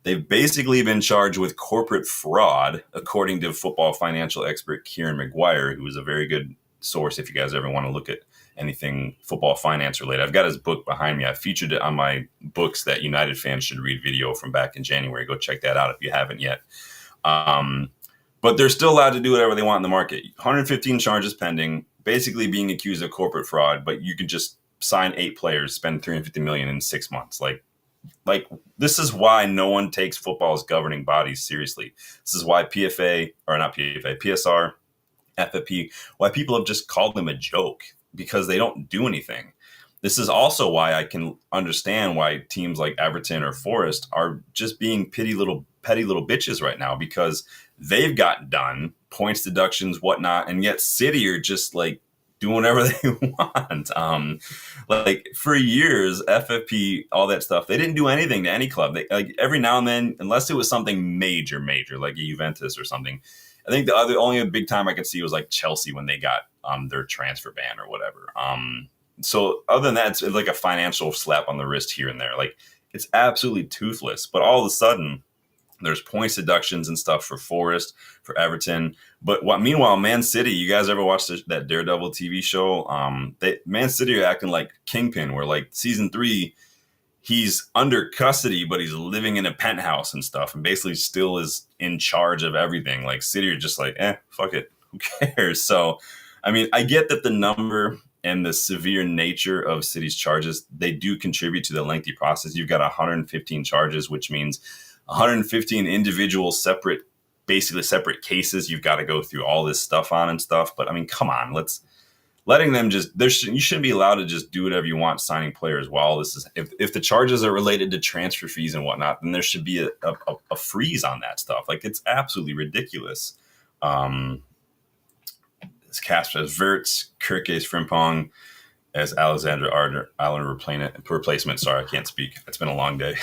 They've basically been charged with corporate fraud, according to football financial expert Kieran Maguire, who is a very good source if you guys ever want to look at anything football finance related. I've got his book behind me. I featured it on my books that United fans should read video from back in January. Go check that out if you haven't yet. But they're still allowed to do whatever they want in the market. 115 charges pending, basically being accused of corporate fraud, but you can just sign 8 players, spend 350 million in 6 months. Like this is why no one takes football's governing bodies seriously. This is why PSR, FFP, why people have just called them a joke, because they don't do anything. This is also why I can understand why teams like Everton or Forest are just being petty little bitches right now, because they've got done points deductions, whatnot, and yet City are just like doing whatever they want. Like for years, FFP, all that stuff, they didn't do anything to any club. They, like every now and then, unless it was something major, like a Juventus or something. I think the only big time I could see was like Chelsea when they got their transfer ban or whatever. So other than that, it's like a financial slap on the wrist here and there. Like it's absolutely toothless. But all of a sudden, There's points deductions and stuff for Forest, for Everton. But meanwhile, Man City, you guys ever watched that Daredevil TV show? Man City are acting like Kingpin, where like season 3, he's under custody, but he's living in a penthouse and stuff, and basically still is in charge of everything. Like City are just like, fuck it, who cares? So, I mean, I get that the number and the severe nature of City's charges, they do contribute to the lengthy process. You've got 115 charges, which means 115 individual basically separate cases you've got to go through all this stuff on and stuff. But I mean, come on, letting them just, you shouldn't be allowed to just do whatever you want signing players while this is, if the charges are related to transfer fees and whatnot, then there should be a freeze on that stuff. Like, it's absolutely ridiculous. This cast as Verts, Gyökeres, Frimpong as Alexander Arnold replacement. Sorry, I can't speak. It's been a long day.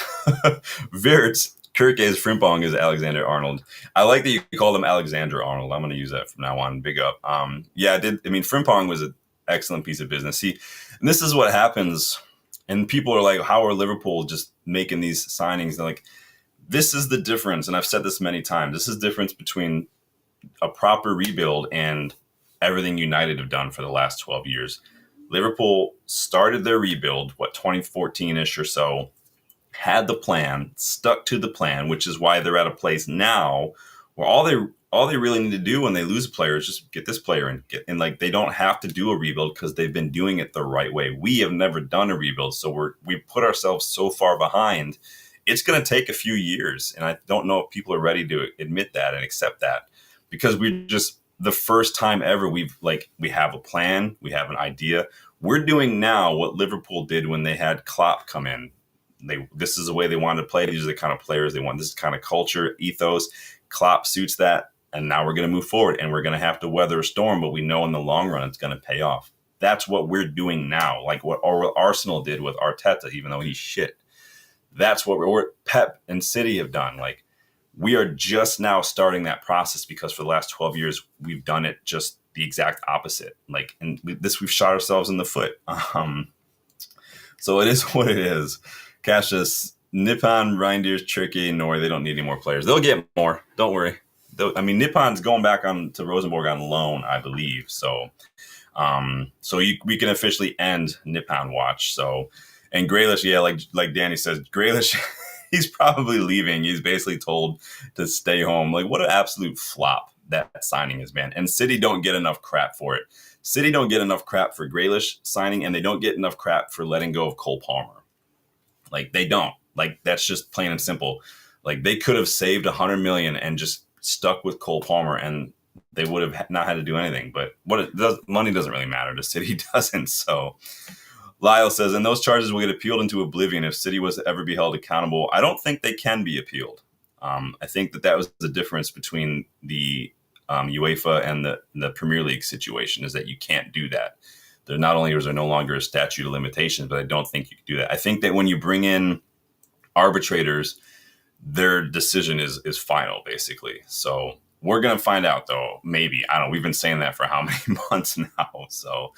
Verts, Gyökeres, Frimpong is Alexander Arnold. I like that you call them Alexander Arnold. I'm going to use that from now on. Big up. Frimpong was an excellent piece of business. See, and this is what happens. And people are like, how are Liverpool just making these signings? They're like, this is the difference. And I've said this many times. This is the difference between a proper rebuild and everything United have done for the last 12 years. Liverpool started their rebuild, 2014-ish or so, had the plan, stuck to the plan, which is why they're at a place now where all they really need to do when they lose a player is just get this player and like they don't have to do a rebuild because they've been doing it the right way. We have never done a rebuild, so we put ourselves so far behind. It's going to take a few years, and I don't know if people are ready to admit that and accept that, because we're just the first time ever we have a plan, we have an idea. We're doing now what Liverpool did when they had Klopp come in. This is the way they wanted to play. These are the kind of players they want. This is kind of culture, ethos. Klopp suits that, and now we're going to move forward, and we're going to have to weather a storm, but we know in the long run it's going to pay off. That's what we're doing now, like what Arsenal did with Arteta, even though he's shit. That's what Pep and City have done. Like, we are just now starting that process because for the last 12 years, we've done it just the exact opposite. Like, and we've shot ourselves in the foot. So it is what it is. Cassius, Nippon, Reindeers, Turkey, Norway, they don't need any more players. They'll get more. Don't worry. Nippon's going back to Rosenborg on loan, I believe. So we can officially end Nippon watch. So, and Grealish, yeah, like Danny says, Grealish, he's probably leaving. He's basically told to stay home. Like, what an absolute flop that signing has been. And City don't get enough crap for it. City don't get enough crap for Grealish signing, and they don't get enough crap for letting go of Cole Palmer. Like, they don't. Like, that's just plain and simple. Like, they could have saved $100 million and just stuck with Cole Palmer, and they would have not had to do anything. But money doesn't really matter. The City doesn't. So Lyle says, and those charges will get appealed into oblivion if City was to ever be held accountable. I don't think they can be appealed. I think that was the difference between the UEFA and the Premier League situation, is that you can't do that. Not only is there no longer a statute of limitations, but I don't think you can do that. I think that when you bring in arbitrators, their decision is final, basically. So we're going to find out, though. Maybe. I don't know. We've been saying that for how many months now? So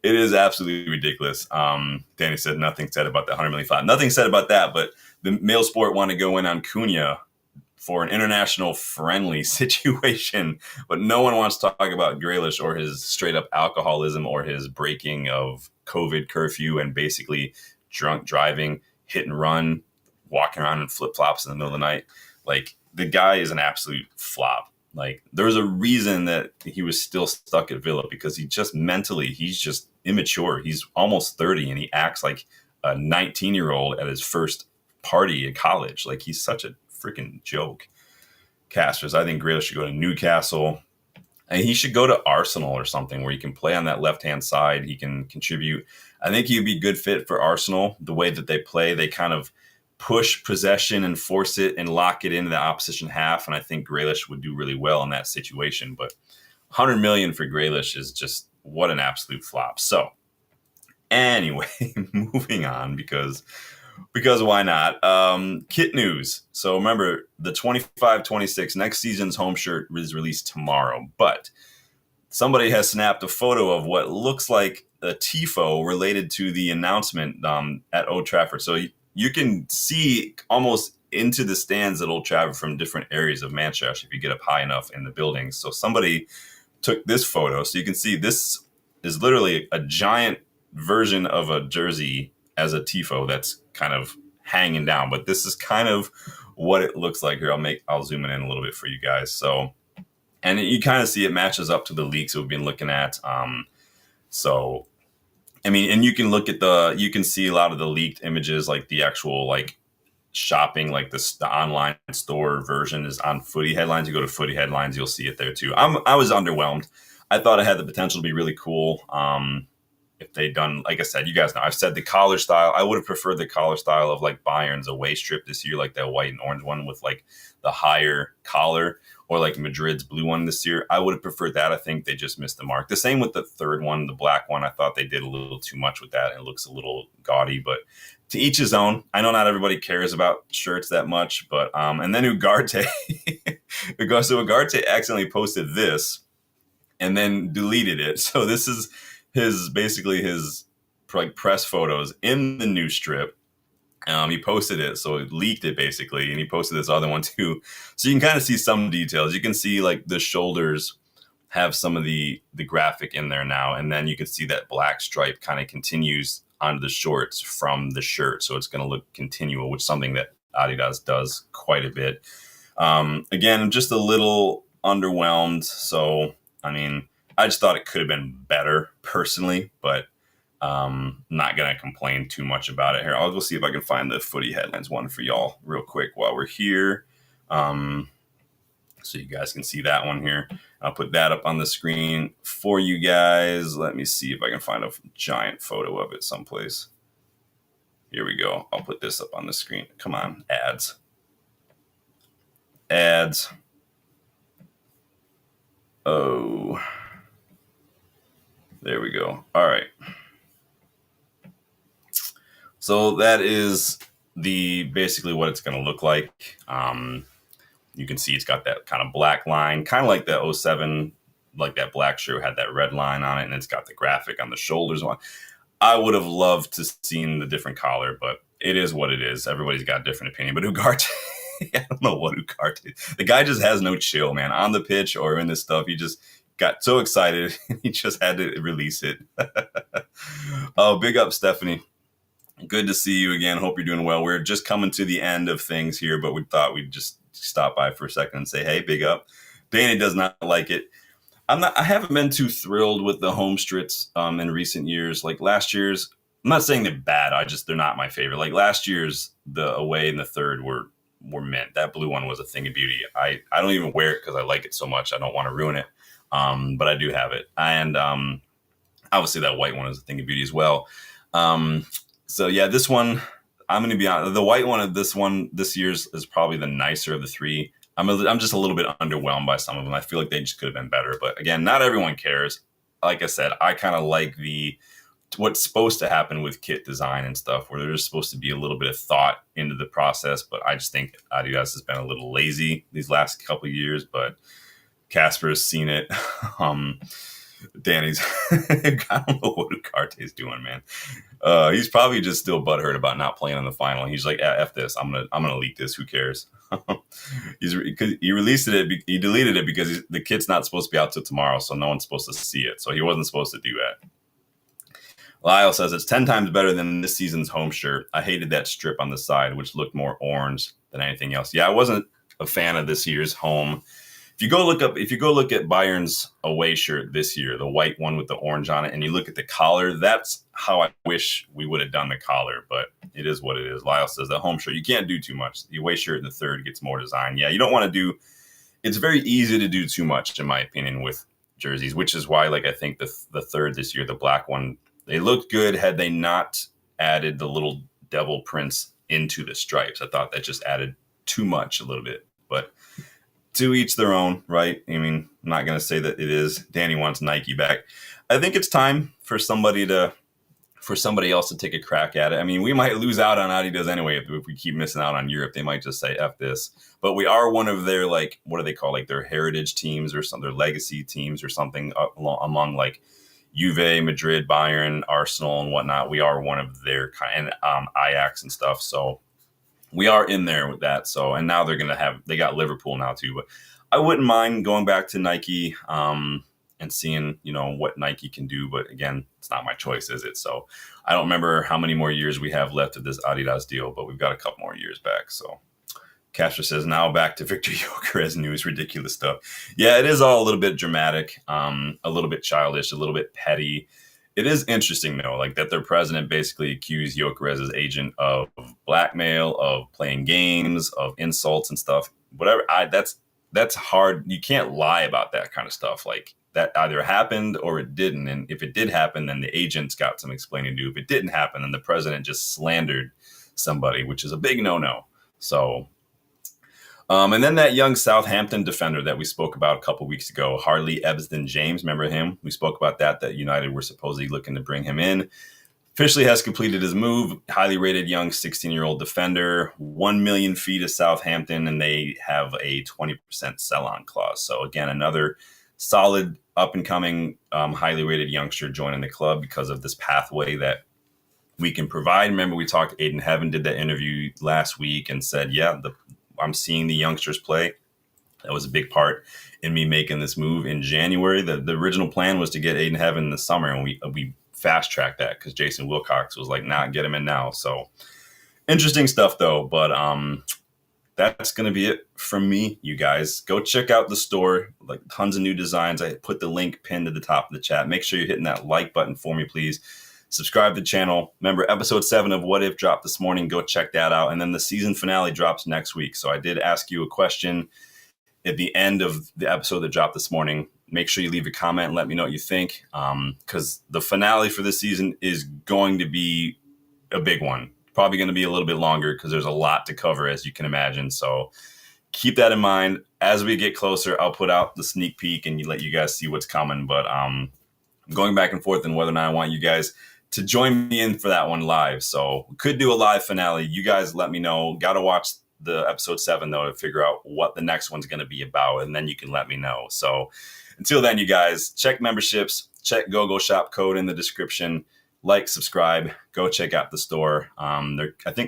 it is absolutely ridiculous. Danny said nothing said about the 100 million fine. Nothing said about that, but the Mail Sport want to go in on Cunha for an international friendly situation, but no one wants to talk about Grealish or his straight up alcoholism or his breaking of COVID curfew and basically drunk driving, hit and run, walking around in flip flops in the middle of the night. Like, the guy is an absolute flop. Like, there's a reason that he was still stuck at Villa, because he's just immature. He's almost 30 and he acts like a 19-year-old at his first party in college. Like, he's such a freaking joke. Casters, I think Grealish should go to Newcastle, and he should go to Arsenal or something where he can play on that left-hand side. He can contribute. I think he'd be a good fit for Arsenal. The way that they play, they kind of push possession and force it and lock it into the opposition half, and I think Grealish would do really well in that situation. But 100 million for Grealish is just, what an absolute flop. So anyway, moving on, because why not? Kit news. So remember, the 25-26 next season's home shirt is released tomorrow, but somebody has snapped a photo of what looks like a tifo related to the announcement at Old Trafford. So you can see almost into the stands at Old Trafford from different areas of Manchester if you get up high enough in the buildings. So somebody took this photo. So you can see this is literally a giant version of a jersey as a tifo that's kind of hanging down. But this is kind of what it looks like here. I'll zoom it in a little bit for you guys. So, and you kind of see it matches up to the leaks we've been looking at. So, I mean, and you can you can see a lot of the leaked images, like the actual like shopping, like the online store version is on Footy Headlines. You go to Footy Headlines, you'll see it there too. I was underwhelmed. I thought it had the potential to be really cool. If they'd done, like I said, you guys know, I've said the collar style, I would have preferred the collar style of like Bayern's away strip this year, like that white and orange one with like the higher collar, or like Madrid's blue one this year. I would have preferred that. I think they just missed the mark. The same with the third one, the black one. I thought they did a little too much with that. It looks a little gaudy, but to each his own. I know not everybody cares about shirts that much, but and then Ugarte, so Ugarte accidentally posted this and then deleted it. So this is basically his like press photos in the new strip. He posted it, so it leaked it basically, and he posted this other one too. So you can kind of see some details. You can see like the shoulders have some of the graphic in there now, and then you can see that black stripe kind of continues onto the shorts from the shirt, so it's going to look continual, which is something that Adidas does quite a bit. Again, just a little underwhelmed. So I mean, I just thought it could have been better personally, but not going to complain too much about it here. I'll go see if I can find the Footy Headlines one for y'all real quick while we're here. So you guys can see that one here. I'll put that up on the screen for you guys. Let me see if I can find a giant photo of it someplace. Here we go. I'll put this up on the screen. Come on, ads. Oh, there we go. All right. So that is basically what it's going to look like. You can see it's got that kind of black line, kind of like the 07, like that black shirt had that red line on it, and it's got the graphic on the shoulders. I would have loved to seen the different collar, but it is what it is. Everybody's got a different opinion. But Ugarte, I don't know what Ugarte is. The guy just has no chill, man. On the pitch or in this stuff, he just got so excited, he just had to release it. Oh, big up, Stephanie. Good to see you again. Hope you're doing well. We're just coming to the end of things here, but we thought we'd just stop by for a second and say, hey, big up. Danny does not like it. I haven't been too thrilled with the home strits in recent years. Like last year's, I'm not saying they're bad. They're not my favorite. Like last year's, the away and the third were mint. That blue one was a thing of beauty. I don't even wear it because I like it so much. I don't want to ruin it. But I do have it. And obviously that white one is a thing of beauty as well. So yeah, this one, I'm going to be honest. The white one of this year's is probably the nicer of the three. I'm just a little bit underwhelmed by some of them. I feel like they just could have been better. But again, not everyone cares. Like I said, I kind of like what's supposed to happen with kit design and stuff, where there's supposed to be a little bit of thought into the process. But I just think Adidas has been a little lazy these last couple of years. But Casper's seen it. Danny's, I don't know what Ugarte's doing, man. He's probably just still butthurt about not playing in the final. He's like, F this. I'm gonna leak this. Who cares? He released it. He deleted it because the kit's not supposed to be out till tomorrow, so no one's supposed to see it. So he wasn't supposed to do that. Lyle says it's 10 times better than this season's home shirt. I hated that strip on the side, which looked more orange than anything else. Yeah, I wasn't a fan of this year's home. If you go look at Bayern's away shirt this year, the white one with the orange on it, and you look at the collar, that's how I wish we would have done the collar, but it is what it is. Lyle says the home shirt, you can't do too much. The away shirt in the third gets more design. Yeah, you don't want to do, it's very easy to do too much, in my opinion, with jerseys, which is why, like, I think the third this year, the black one, they looked good had they not added the little devil prints into the stripes. I thought that just added too much a little bit, but to each their own, right? I mean, I'm not going to say that it is. Danny wants Nike back. I think it's time for somebody else to take a crack at it. I mean, we might lose out on Adidas anyway if we keep missing out on Europe. They might just say F this. But we are one of their, like, what do they call, like, their heritage teams or some their legacy teams or something among, like, Juve, Madrid, Bayern, Arsenal, and whatnot. We are one of their kind, and Ajax and stuff. So we are in there with that. So, and now they got Liverpool now too, but I wouldn't mind going back to Nike, and seeing, what Nike can do. But again, it's not my choice, is it? So I don't remember how many more years we have left of this Adidas deal, but we've got a couple more years back. So Castro says, now back to Victor Gyokeres news, ridiculous stuff. Yeah, it is all a little bit dramatic, a little bit childish, a little bit petty. It is interesting, though, like that their president basically accused Gyokeres' agent of blackmail, of playing games, of insults and stuff. Whatever. That's hard. You can't lie about that kind of stuff. Like that either happened or it didn't. And if it did happen, then the agent's got some explaining to do. If it didn't happen, then the president just slandered somebody, which is a big no-no. So, and then that young Southampton defender that we spoke about a couple weeks ago, Harley Ebsden-James, remember him? We spoke about that United were supposedly looking to bring him in. Officially has completed his move. Highly rated young 16-year-old defender, 1 million fee to Southampton, and they have a 20% sell-on clause. So again, another solid up-and-coming, highly rated youngster joining the club because of this pathway that we can provide. Remember, we talked to Aiden Heaven, did that interview last week and said, I'm seeing the youngsters play. That was a big part in me making this move in January. The original plan was to get Aiden Heaven in the summer, and we fast-tracked that because Jason Wilcox was like, nah, get him in now. So interesting stuff, though. But that's going to be it from me, you guys. Go check out the store, like tons of new designs. I put the link pinned to the top of the chat. Make sure you're hitting that like button for me, please. Subscribe to the channel. Remember, episode 7 of What If dropped this morning. Go check that out. And then the season finale drops next week. So I did ask you a question at the end of the episode that dropped this morning. Make sure you leave a comment and let me know what you think. Because the finale for this season is going to be a big one. Probably going to be a little bit longer because there's a lot to cover, as you can imagine. So keep that in mind. As we get closer, I'll put out the sneak peek and let you guys see what's coming. But I'm going back and forth on whether or not I want you guys to join me in for that one live. So we could do a live finale. You guys let me know. Got to watch the episode 7, though, to figure out what the next one's going to be about. And then you can let me know. So until then, you guys, check memberships, check GoGoalShop code in the description, like, subscribe, go check out the store. I can't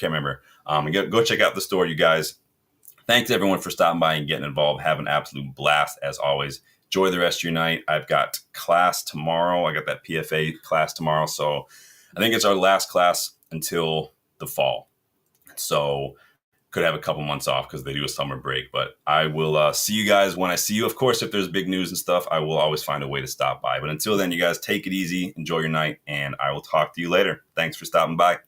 remember. Go check out the store, you guys. Thanks everyone for stopping by and getting involved. Have an absolute blast as always. Enjoy the rest of your night. I've got class tomorrow. I got that PFA class tomorrow. So I think it's our last class until the fall. So could have a couple months off because they do a summer break. But I will see you guys when I see you. Of course, if there's big news and stuff, I will always find a way to stop by. But until then, you guys take it easy. Enjoy your night. And I will talk to you later. Thanks for stopping by.